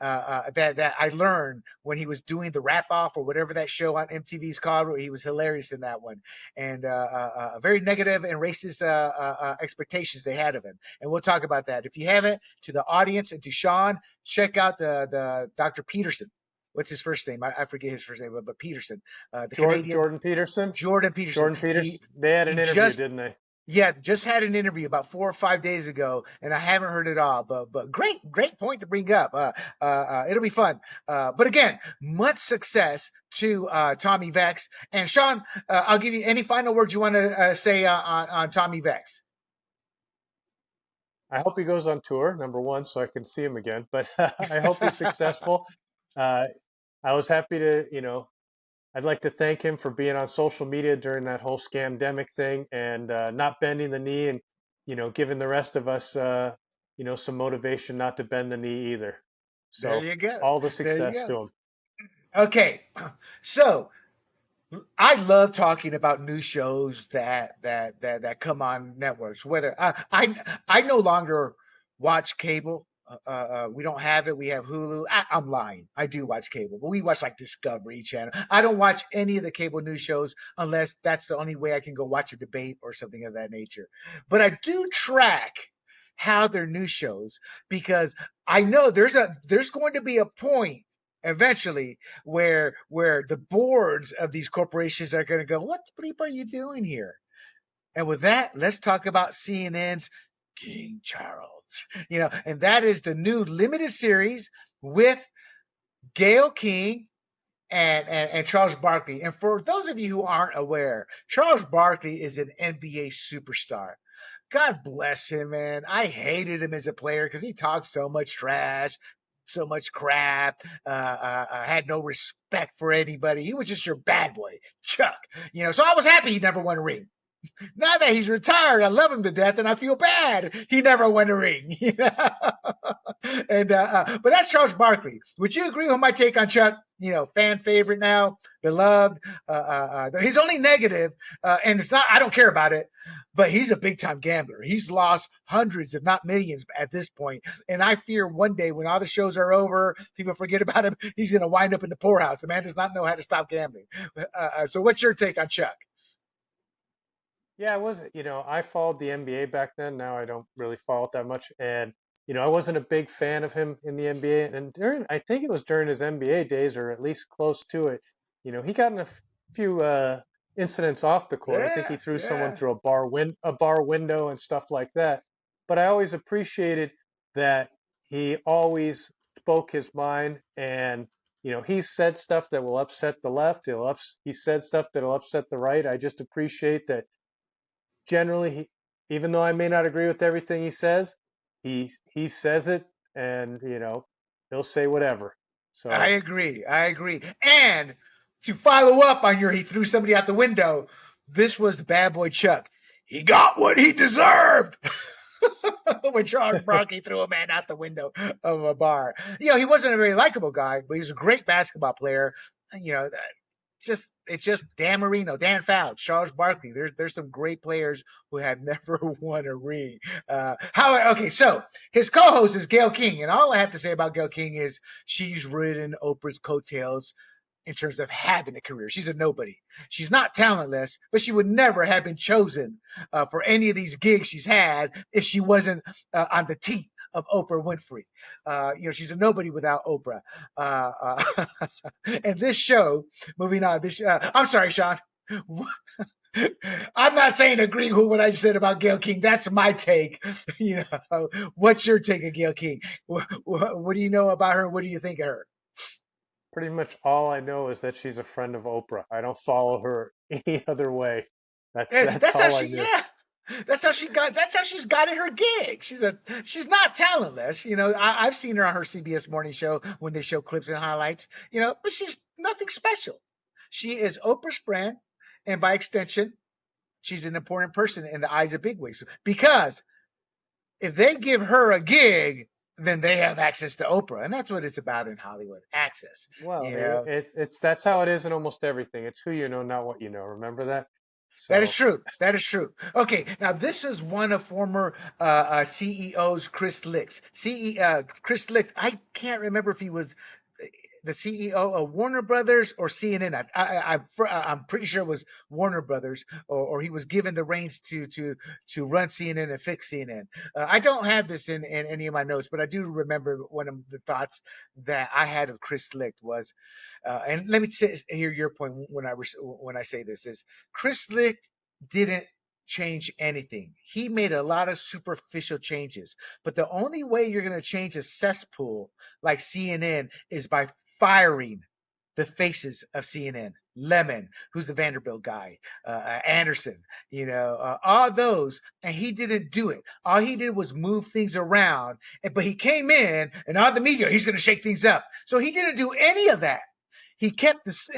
that I learned when he was doing the Rap Off or whatever that show on MTV's called. Where he was hilarious in that one, and very negative and racist expectations they had of him. And we'll talk about that. If you haven't, to the audience and to Sean, check out the Dr. Peterson. What's his first name? I forget his first name, but Peterson, the Canadian Jordan Peterson. Jordan Peterson. Jordan Peterson. They had an He interview, just didn't they? yeah, just had an interview about 4 or 5 days ago, and I haven't heard it all. But great point to bring up. It'll be fun. But again, much success to Tommy Vext and Sean. I'll give you any final words you want to say on Tommy Vext. I hope he goes on tour, number one, so I can see him again. But I hope he's successful. Uh, I was happy to, I'd like to thank him for being on social media during that whole scamdemic thing and not bending the knee and, giving the rest of us, some motivation not to bend the knee either. There So you go. all the There you success go. to him. Okay, so I love talking about new shows that come on networks. Whether I no longer watch cable. We don't have it. We have Hulu. I'm lying. I do watch cable, but we watch like Discovery Channel. I don't watch any of the cable news shows unless that's the only way I can go watch a debate or something of that nature. But I do track how their news shows because I know there's going to be a point eventually where the boards of these corporations are going to go, what the bleep are you doing here? And with that, let's talk about CNN's King Charles. And that is the new limited series with Gayle King and Charles Barkley. And for those of you who aren't aware, Charles Barkley is an NBA superstar. God bless him, man. I hated him as a player because he talked so much trash, so much crap, had no respect for anybody. He was just your bad boy, Chuck. So I was happy he never won a ring. Now that he's retired, I love him to death, and I feel bad he never won a ring. But that's Charles Barkley. Would you agree with my take on Chuck? Fan favorite now, beloved. His only negative, and it's not, I don't care about it, but he's a big time gambler. He's lost hundreds, if not millions, at this point. And I fear one day when all the shows are over, people forget about him, he's going to wind up in the poorhouse. The man does not know how to stop gambling. So what's your take on Chuck? Yeah, I followed the NBA back then. Now I don't really follow it that much. And, I wasn't a big fan of him in the NBA. And I think it was during his NBA days, or at least close to it, he got in a few incidents off the court. I think he threw someone through a bar window and stuff like that. But I always appreciated that he always spoke his mind, and he said stuff that will upset the left. He said stuff that will upset the right. I just appreciate that. Generally, even though I may not agree with everything he says, he says it, and he'll say whatever. So I agree. And to follow up on he threw somebody out the window, this was the bad boy Chuck. He got what he deserved. When Charles Barkley threw a man out the window of a bar. He wasn't a very likable guy, but he was a great basketball player. It's just Dan Marino, Dan Fouts, Charles Barkley. There's some great players who have never won a ring. So his co-host is Gayle King, and all I have to say about Gayle King is she's ridden Oprah's coattails in terms of having a career. She's a nobody. She's not talentless, but she would never have been chosen for any of these gigs she's had if she wasn't on the team of Oprah Winfrey. She's a nobody without Oprah. And this show, moving on, I'm sorry, Sean. I'm not saying agree with what I said about Gayle King. That's my take. What's your take of Gayle King? What do you know about her? What do you think of her? Pretty much all I know is that she's a friend of Oprah. I don't follow her any other way. That's all I knew. Yeah. That's how she's gotten her gig. She's not talentless. I've seen her on her CBS morning show when they show clips and highlights, but she's nothing special. She is Oprah's friend, and by extension, she's an important person in the eyes of bigwigs. Because if they give her a gig, then they have access to Oprah, and that's what it's about in Hollywood: access. Well, that's how it is in almost everything. It's who you know, not what you know. Remember that? So. That is true. Okay, now this is one of former CEO's Chris Licht's. Chris Licht, I can't remember if he was the CEO of Warner Brothers or CNN. I'm pretty sure it was Warner Brothers, or he was given the reins to run CNN and fix CNN. I don't have this in any of my notes, but I do remember one of the thoughts that I had of Chris Licht was, and let me hear your point when I say this, is Chris Licht didn't change anything. He made a lot of superficial changes, but the only way you're going to change a cesspool like CNN is by firing the faces of CNN. Lemon, who's the Vanderbilt guy, Anderson, all those, and he didn't do it. All he did was move things around, but he came in, and all the media, he's going to shake things up. So he didn't do any of that. He kept this,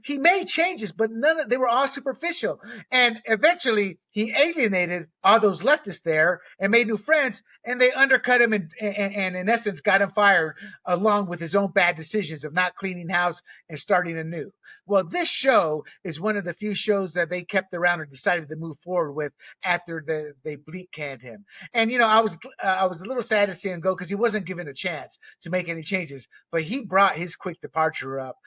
he made changes, but they were all superficial. And eventually he alienated all those leftists there and made new friends, and they undercut him and in essence got him fired along with his own bad decisions of not cleaning house and starting anew. Well, this show is one of the few shows that they kept around and decided to move forward with after they bleep canned him. And I was a little sad to see him go because he wasn't given a chance to make any changes, but he brought his quick departure up.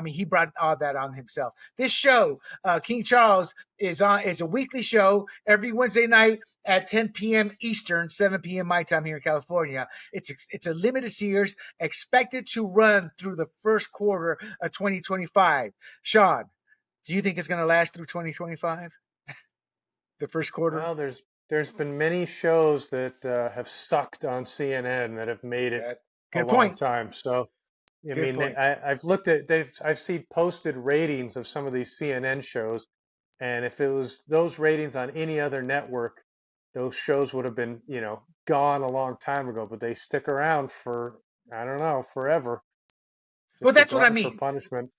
He brought all that on himself. This show, King Charles, is a weekly show every Wednesday night at 10 p.m. Eastern, 7 p.m. my time here in California. It's a limited series expected to run through the first quarter of 2025. Sean, do you think it's going to last through 2025? The first quarter? Well, there's been many shows that have sucked on CNN that have made it a long time. So, I've looked at I've seen posted ratings of some of these CNN shows, and if it was those ratings on any other network, those shows would have been, gone a long time ago. But they stick around for, I don't know, forever. Well, that's what I mean. For punishment.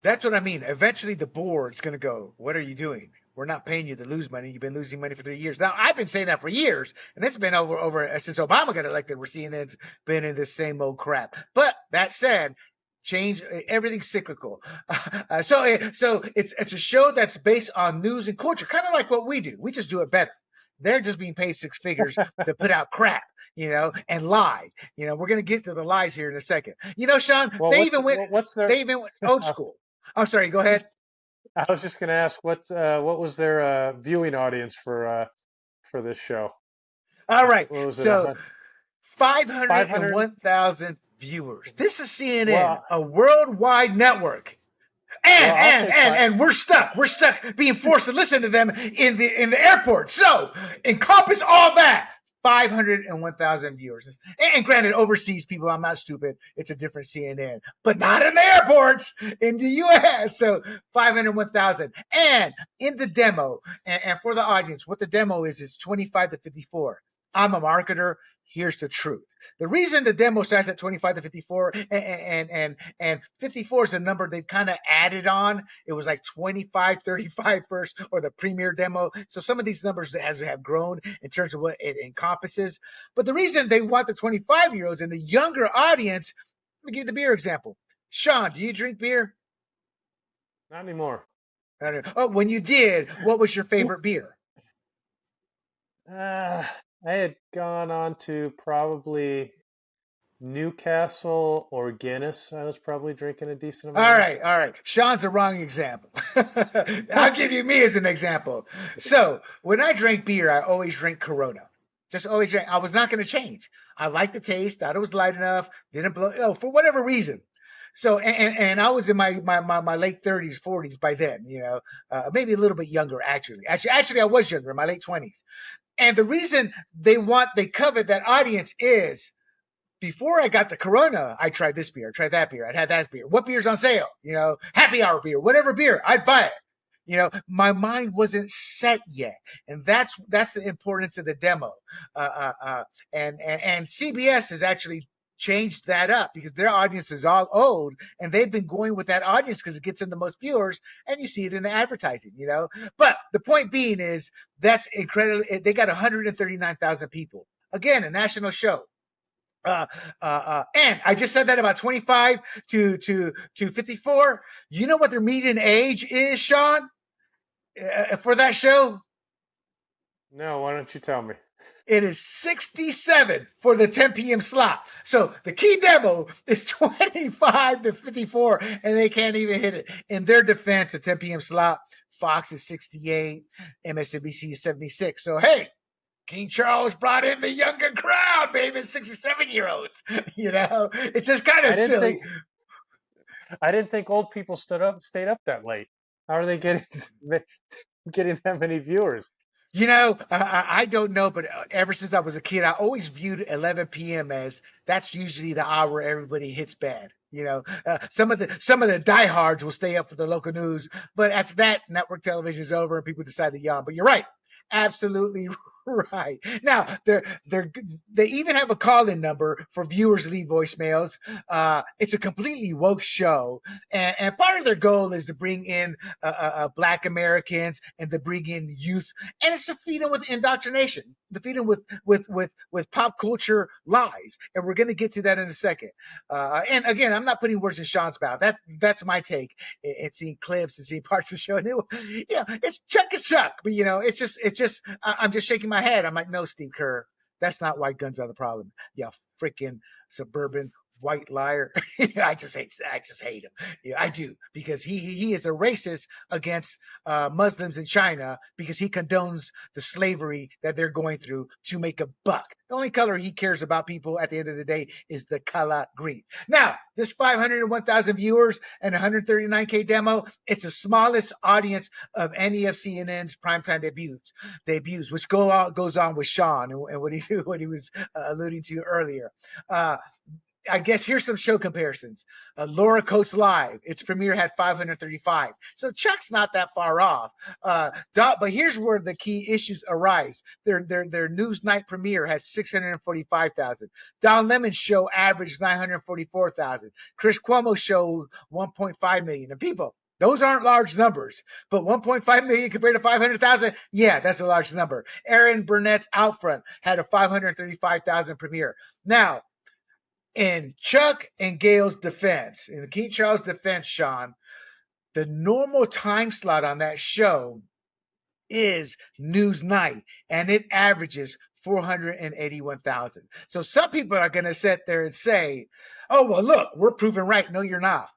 That's what I mean. Eventually, the board's going to go, what are you doing? We're not paying you to lose money. You've been losing money for 3 years. Now, I've been saying that for years, and it's been over since Obama got elected. We're seeing it's been in this same old crap. But that said, change, everything's cyclical. So it's a show that's based on news and culture, kind of like what we do. We just do it better. They're just being paid six figures to put out crap, and lie. We're going to get to the lies here in a second. Sean, well, they even went old school. I'm sorry, go ahead. I was just going to ask what was their viewing audience for this show? All right, so 501,000 viewers. This is CNN, a worldwide network. And we're stuck. We're stuck being forced to listen to them in the airport. So encompass all that. 501,000 viewers. And granted, overseas people, I'm not stupid. It's a different CNN, but not in the airports in the U.S. So 501,000. And in the demo, and for the audience, what the demo is 25 to 54. I'm a marketer. Here's the truth. The reason the demo starts at 25 to 54 and 54 is the number they've kind of added on. It was like 25, 35 first, or the premier demo. So some of these numbers have grown in terms of what it encompasses. But the reason they want the 25-year-olds and the younger audience, let me give you the beer example. Sean, do you drink beer? Not anymore. Oh, when you did, what was your favorite beer? I had gone on to probably Newcastle or Guinness. I was probably drinking a decent amount. All right. Sean's a wrong example. I'll give you me as an example. So when I drank beer, I always drink Corona. Just always drink. I was not going to change. I liked the taste. Thought it was light enough. Didn't blow. For whatever reason. So and I was in my late 30s, 40s by then. Maybe a little bit younger actually. Actually, I was younger, in my late 20s. And the reason they covet that audience is before I got the Corona, I tried this beer, I tried that beer, I'd had that beer. What beer's on sale? Happy hour beer, whatever beer, I'd buy it. My mind wasn't set yet. And that's the importance of the demo. And CBS has actually changed that up because their audience is all old and they've been going with that audience because it gets in the most viewers and you see it in the advertising, But the point being is that's incredible. They got 139,000 people. Again, a national show. And I just said that about 25 to 54. You know what their median age is, Sean, for that show? No, why don't you tell me? It is 67 for the 10 p.m. slot. So the key demo is 25 to 54, and they can't even hit it. In their defense, a 10 p.m. slot, Fox is 68, MSNBC is 76. So, hey, King Charles brought in the younger crowd, baby, 67-year-olds. It's just kind of silly. I didn't think old people stayed up that late. How are they getting that many viewers? I don't know, but ever since I was a kid, I always viewed 11 p.m. as that's usually the hour everybody hits bed. Some of the diehards will stay up for the local news, but after that, network television is over and people decide to yawn. But you're right, absolutely Right. Now, they even have a call-in number for viewers to leave voicemails. It's a completely woke show, and part of their goal is to bring in Black Americans and to bring in youth, and it's to feed them with indoctrination, to feed them with pop culture lies, and we're going to get to that in a second. And again, I'm not putting words in Sean's mouth. That's my take. And seeing clips and seeing parts of the show, and it's Chuck is Chuck, but I'm just shaking my head. I'm like, no, Steve Kerr, that's not why guns are the problem. You freaking suburban white liar. I just hate him. Yeah, I do, because he is a racist against Muslims in China, because he condones the slavery that they're going through to make a buck. The only color he cares about people at the end of the day is the color green. Now, this 501,000 viewers and 139K demo, it's the smallest audience of any of CNN's primetime debuts, which goes on with Sean and what he was alluding to earlier. I guess here's some show comparisons. Laura Coates Live, its premiere had 535. So Chuck's not that far off. But here's where the key issues arise. Their Newsnight premiere has 645,000. Don Lemon's show averaged 944,000. Chris Cuomo's show 1.5 million. And people, those aren't large numbers, but 1.5 million compared to 500,000, yeah, that's a large number. Aaron Burnett's Outfront had a 535,000 premiere. Now, in Chuck and Gail's defense, in King Charles' defense, Sean, the normal time slot on that show is Newsnight, and it averages 481,000. So some people are going to sit there and say, oh, well, look, we're proven right. No, you're not.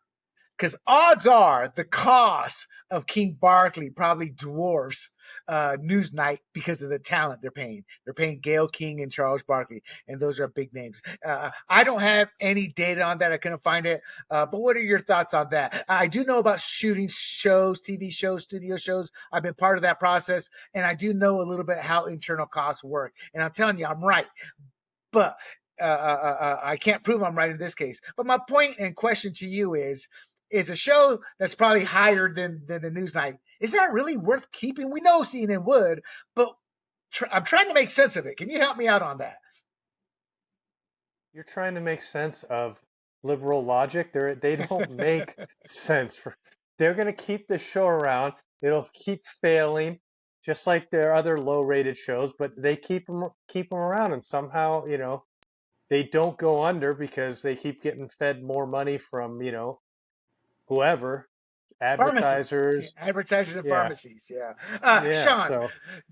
Because odds are the cost of King Barkley probably dwarfs Newsnight because of the talent they're paying. They're paying Gayle King and Charles Barkley, and those are big names. I don't have any data on that. I couldn't find it. But what are your thoughts on that? I do know about shooting shows, TV shows, studio shows. I've been part of that process, and I do know a little bit how internal costs work. And I'm telling you, I'm right. But I can't prove I'm right in this case. But my point and question to you is a show that's probably higher than the Newsnight, is that really worth keeping? We know CNN would, but I'm trying to make sense of it. Can you help me out on that? You're trying to make sense of liberal logic. They don't make sense. They're going to keep the show around. It'll keep failing, just like their other low-rated shows, but they keep them around, and somehow, they don't go under because they keep getting fed more money from, whoever, advertisers. Advertisers and Yeah. pharmacies. Yeah. Yeah. Sean, So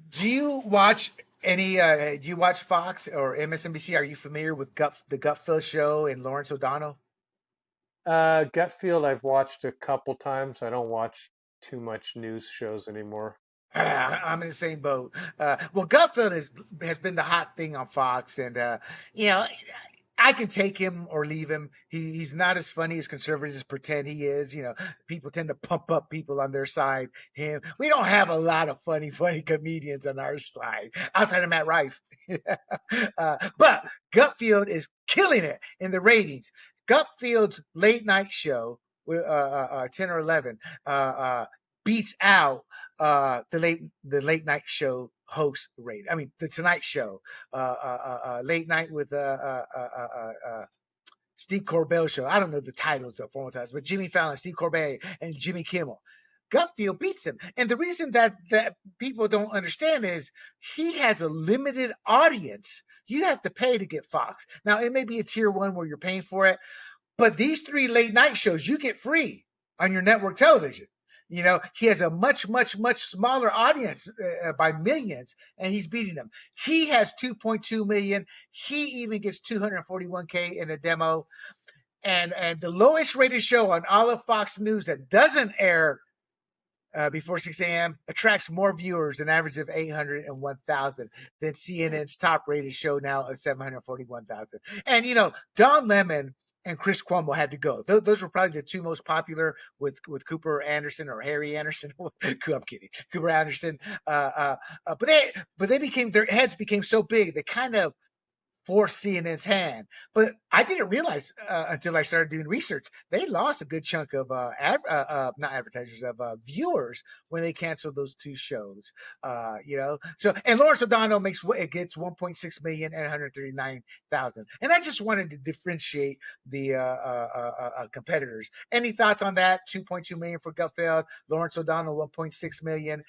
do you watch any? Do you watch Fox or MSNBC? Are you familiar with the Gutfeld Show and Lawrence O'Donnell? Gutfield, I've watched a couple times. I don't watch too much news shows anymore. I'm in the same boat. Well, Gutfeld has been the hot thing on Fox, and I can take him or leave him. He's not as funny as conservatives pretend he is. People tend to pump up people on their side. We don't have a lot of funny comedians on our side outside of Matt Rife. But Gutfield is killing it in the ratings. Gutfield's late night show, 10 or 11, beats out the late night show host rate. I mean, the Tonight Show, late night with Steve Corbell show. I don't know the titles of formal titles, but Jimmy Fallon, Steve Corbell, and Jimmy Kimmel. Gutfield beats him, and the reason that people don't understand is he has a limited audience. You have to pay to get Fox. Now, it may be a tier 1 where you're paying for it, but these 3 late night shows you get free on your network television. He has a much, much, much smaller audience by millions, and he's beating them. He has 2.2 million. He even gets 241K in a demo. And the lowest rated show on all of Fox News that doesn't air before 6 a.m. attracts more viewers, an average of 801,000, than CNN's top rated show now of 741,000. And, Don Lemon and Chris Cuomo had to go. Those were probably the 2 most popular with Cooper Anderson or Harry Anderson. I'm kidding. Cooper Anderson. But their heads became so big, they kind of forced CNN's hand. But I didn't realize until I started doing research, they lost a good chunk of not advertisers, of viewers when they canceled those two shows. So and Lawrence O'Donnell gets 1.6 million and 139,000. And I just wanted to differentiate the competitors. Any thoughts on that? 2.2 million for Gutfeld, Lawrence O'Donnell 1.6 million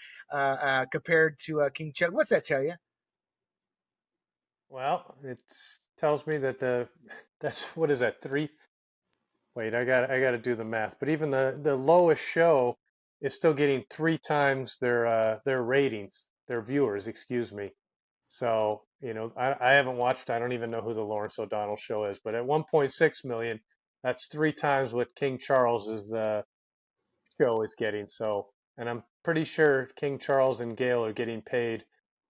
compared to King Chuck. What's that tell you? Well, it tells me that that's what is that, three? Wait, I got to do the math. But even the lowest show is still getting three times their ratings, their viewers, excuse me. So, I haven't watched, I don't even know who the Lawrence O'Donnell show is, but at 1.6 million, that's three times what King Charles is the show is getting. So, and I'm pretty sure King Charles and Gail are getting paid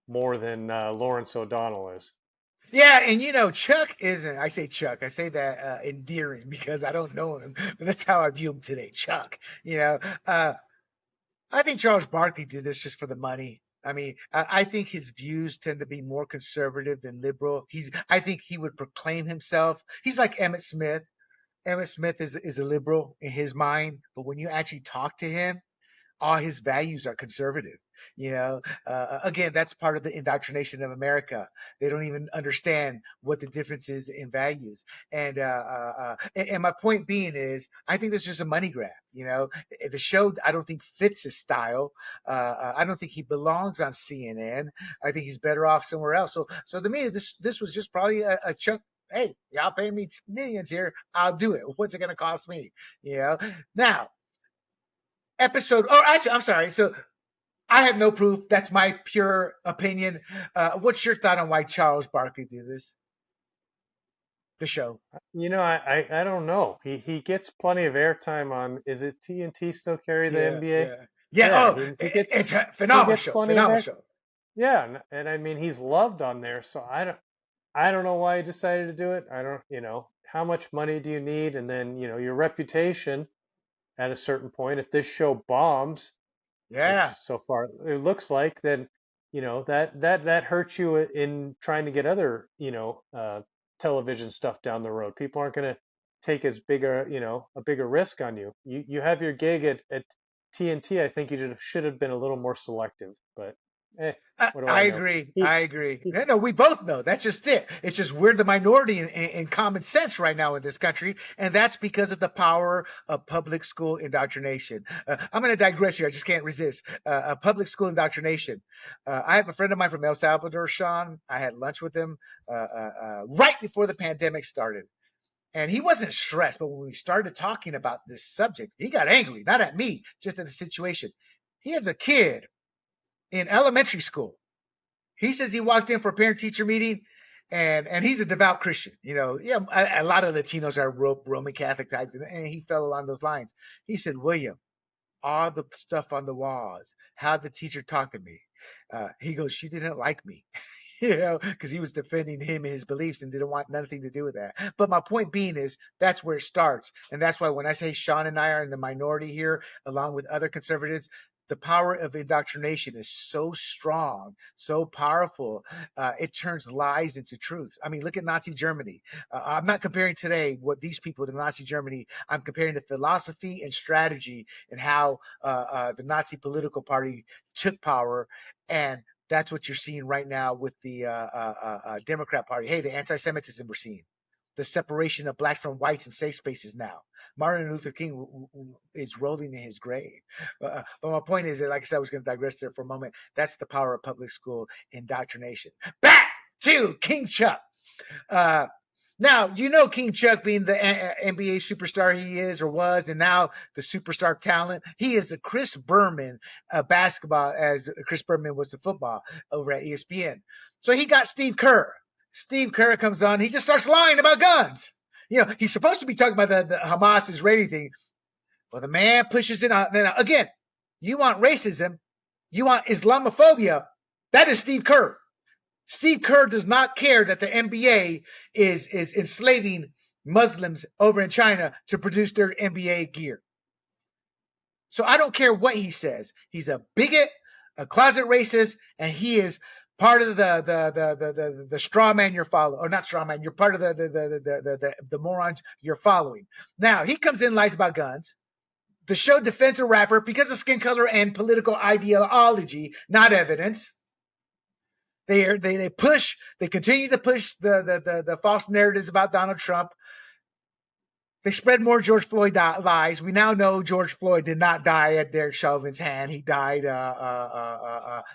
more than Lawrence O'Donnell is. Yeah, and Chuck isn't. I say Chuck. I say that endearing because I don't know him, but that's how I view him today, Chuck. I think Charles Barkley did this just for the money. I mean, I think his views tend to be more conservative than liberal. I think he would proclaim himself. He's like Emmett Smith. Emmett Smith is a liberal in his mind, but when you actually talk to him, all his values are conservative. Again, that's part of the indoctrination of America. They don't even understand what the difference is in values. And my point being is, I think this is just a money grab. The show I don't think fits his style. I don't think he belongs on CNN. I think he's better off somewhere else. So to me, this was just probably a Chuck. Hey, y'all pay me millions here. I'll do it. What's it going to cost me? Now episode. Oh, actually, I'm sorry. So I have no proof. That's my pure opinion. What's your thought on why Charles Barkley did this? The show. I don't know. He gets plenty of airtime on. Is it TNT still carry the Yeah, NBA? yeah, yeah. Yeah, Oh, it's a phenomenal show. Phenomenal show. Yeah, and I mean he's loved on there. So I don't know why he decided to do it. I don't, how much money do you need? And then, your reputation at a certain point, if this show bombs, which Yeah. so far it looks like, then, that hurts you in trying to get other, television stuff down the road. People aren't going to take as big a bigger risk on you. You have your gig at TNT. I think you should have been a little more selective, but what do I I know? agree. I agree. No, we both know. That's just it. It's just we're the minority in common sense right now in this country, and that's because of the power of public school indoctrination. I'm going to digress here. I just can't resist. Public school indoctrination. I have a friend of mine from El Salvador, Sean. I had lunch with him right before the pandemic started. And he wasn't stressed, but when we started talking about this subject, he got angry, not at me, just at the situation. He has a kid in elementary school. He says he walked in for a parent-teacher meeting, and he's a devout Christian. A lot of Latinos are Roman Catholic types, and he fell along those lines. He said, William, all the stuff on the walls, how the teacher talked to me. He goes, she didn't like me. Because he was defending him and his beliefs and didn't want nothing to do with that. But my point being is that's where it starts. And that's why when I say Sean and I are in the minority here, along with other conservatives, the power of indoctrination is so strong, so powerful. It turns lies into truth. I mean, look at Nazi Germany. I'm not comparing today what these people to Nazi Germany. I'm comparing the philosophy and strategy and how the Nazi political party took power, and that's what you're seeing right now with the Democrat Party. Hey, the anti-Semitism we're seeing, the separation of blacks from whites in safe spaces now. Martin Luther King is rolling in his grave. But my point is that, like I said, I was going to digress there for a moment. That's the power of public school indoctrination. Back to King Chuck. Now, King Chuck being the NBA superstar he is or was, and now the superstar talent. He is a Chris Berman basketball, as Chris Berman was the football over at ESPN. So he got Steve Kerr. Steve Kerr comes on. He just starts lying about guns. He's supposed to be talking about the Hamas Israeli thing. Well, the man pushes it on. Now, again, you want racism, you want Islamophobia. That is Steve Kerr. Steve Kerr does not care that the NBA is enslaving Muslims over in China to produce their NBA gear. So I don't care what he says. He's a bigot, a closet racist, and he is part of the straw man you're following, or not straw man. You're part of the morons you're following. Now he comes in, lies about guns. The show defends a rapper because of skin color and political ideology, not evidence. They continue to push the false narratives about Donald Trump. They spread more George Floyd lies. We now know George Floyd did not die at Derek Chauvin's hand. He died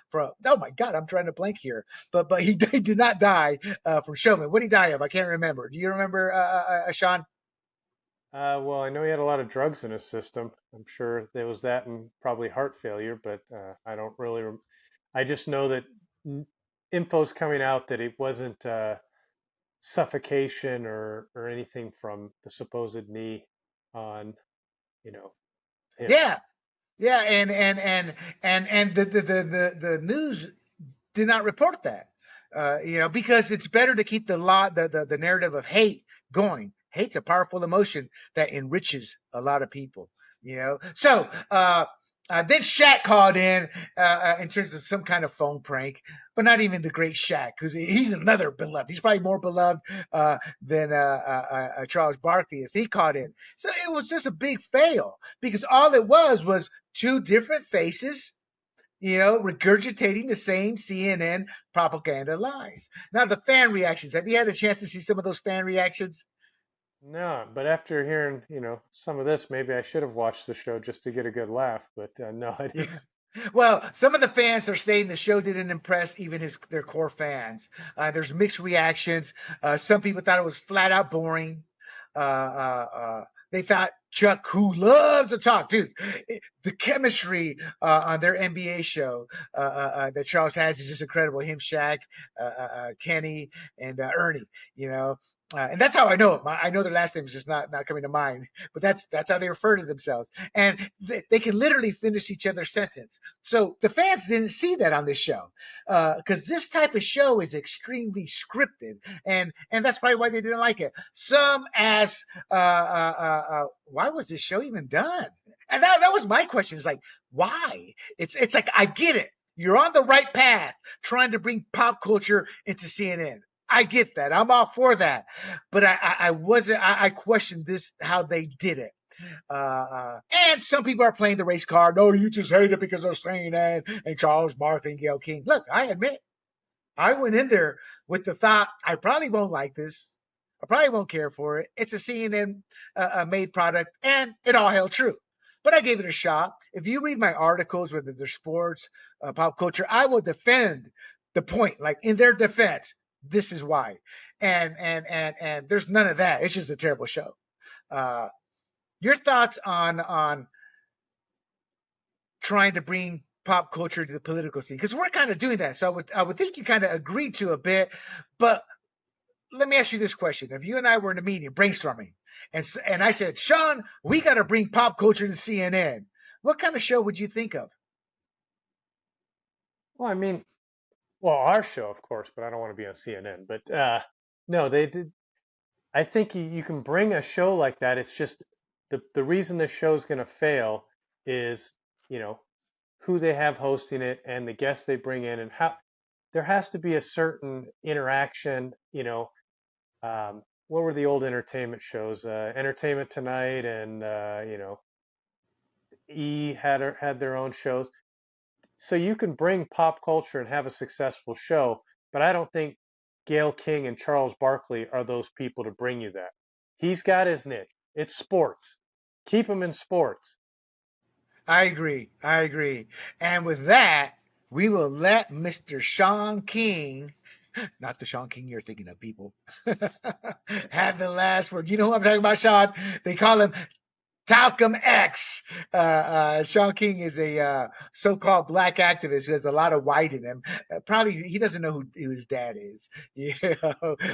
from, oh my God, I'm trying to blank here. But he did not die from Chauvin. What did he die of? I can't remember. Do you remember, Sean? Well, I know he had a lot of drugs in his system. I'm sure there was that and probably heart failure, but I don't really. I just know that info's coming out that it wasn't suffocation or anything from the supposed knee on, you know, him. Yeah, yeah, and the news did not report that. Because it's better to keep the narrative of hate going. Hate's a powerful emotion that enriches a lot of people. So then Shaq called in terms of some kind of phone prank, but not even the great Shaq, because he's another beloved. He's probably more beloved than Charles Barkley is. He called in. So it was just a big fail, because all it was two different faces regurgitating the same CNN propaganda lies. Now, the fan reactions. Have you had a chance to see some of those fan reactions? No, but after hearing, some of this, maybe I should have watched the show just to get a good laugh. But no, I Yeah. didn't. Well, some of the fans are saying the show didn't impress even their core fans. There's mixed reactions. Some people thought it was flat out boring. They thought Chuck, who loves to talk, dude, the chemistry on their NBA show that Charles has is just incredible. Him, Shaq, Kenny, and Ernie. And that's how I know them. I know their last name is just not coming to mind, but that's how they refer to themselves. And they can literally finish each other's sentence. So the fans didn't see that on this show, because this type of show is extremely scripted, and that's probably why they didn't like it. Some asked, why was this show even done? And that was my question. It's like, why? It's like, I get it. You're on the right path, trying to bring pop culture into CNN. I get that. I'm all for that. But I questioned this, how they did it. And some people are playing the race card. No, you just hate it because they're saying that. And Charles Barkley and Gayle King. Look, I admit, I went in there with the thought, I probably won't like this. I probably won't care for it. It's a CNN made product, and it all held true. But I gave it a shot. If you read my articles, whether they're sports, pop culture, I will defend the point. Like, in their defense, this is why. And there's none of that. It's just a terrible show. Your thoughts on trying to bring pop culture to the political scene? Because we're kind of doing that. So I would think you kind of agreed to a bit. But let me ask you this question. If you and I were in a meeting brainstorming, and I said, Sean, we got to bring pop culture to CNN, what kind of show would you think of? Well, I mean, our show, of course, but I don't want to be on CNN. But no, they did. I think you can bring a show like that. It's just the reason the show's going to fail is, who they have hosting it and the guests they bring in, and how there has to be a certain interaction. What were the old entertainment shows? Entertainment Tonight, and E had their own shows. So you can bring pop culture and have a successful show, but I don't think Gayle King and Charles Barkley are those people to bring you that. He's got his niche. It's sports. Keep him in sports. I agree. And with that, we will let Mr. Sean King, not the Sean King you're thinking of, people, have the last word. You know who I'm talking about, Sean? They call him Talcum X. Sean King is a so-called black activist who has a lot of white in him. Probably he doesn't know who his dad is,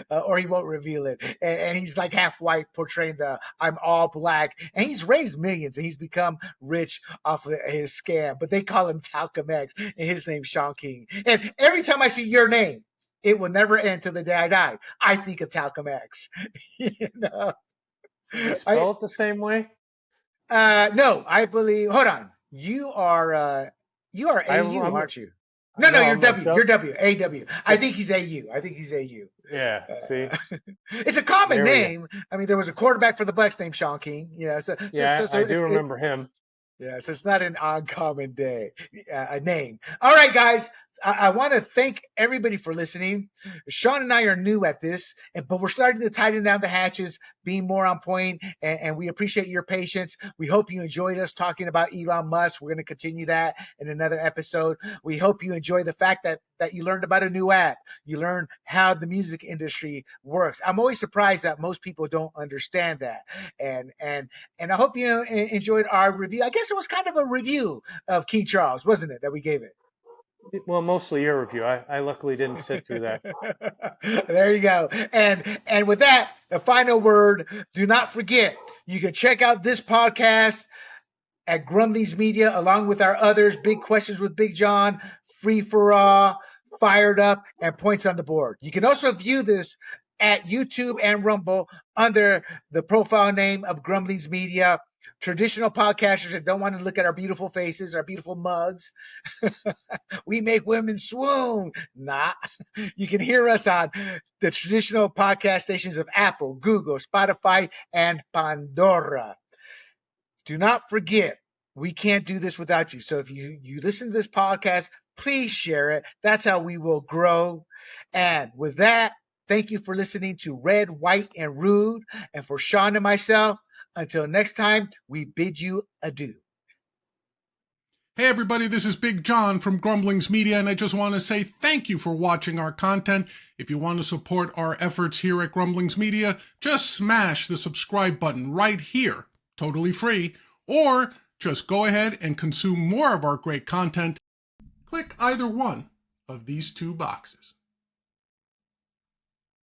or he won't reveal it. And he's like half white, portraying the "I'm all black." And he's raised millions, and he's become rich off of his scam. But they call him Talcum X, and his name's Sean King. And every time I see your name, it will never end till the day I die. I think of Talcum X. you know. Is it spelled the same way? No, I believe. Hold on. You are AU, aren't you? No, no, you're I'm a W. You're W. AW. I think he's AU. I think he's AU. Yeah, see, It's a common there we go. name. I mean, there was a quarterback for the Bucks named Sean King. Yeah, I do remember him. Yeah, so it's not an uncommon name. All right, guys. I want to thank everybody for listening. Sean and I are new at this, but we're starting to tighten down the hatches, being more on point, and we appreciate your patience. We hope you enjoyed us talking about Elon Musk. We're going to continue that in another episode. We hope you enjoy the fact that you learned about a new app. You learned how the music industry works. I'm always surprised that most people don't understand that. And I hope you enjoyed our review. I guess it was kind of a review of King Charles, wasn't it, that we gave it? Well, mostly your review. I luckily didn't sit through that. There you go. And with that, the final word, do not forget, you can check out this podcast at Grumblings Media, along with our others, Big Questions with Big John, Free for All, Fired Up, and Points on the Board. You can also view this at YouTube and Rumble under the profile name of Grumblings Media. Traditional podcasters that don't want to look at our beautiful faces, our beautiful mugs. We make women swoon. Nah. You can hear us on the traditional podcast stations of Apple, Google, Spotify, and Pandora. Do not forget, we can't do this without you. So if you listen to this podcast, please share it. That's how we will grow. And with that, thank you for listening to Red, White, and Rude. And for Sean and myself, until next time, we bid you adieu. Hey everybody, this is Big John from Grumblings Media, and I just want to say thank you for watching our content. If you want to support our efforts here at Grumblings Media, just smash the subscribe button right here, totally free, or just go ahead and consume more of our great content. Click either one of these two boxes.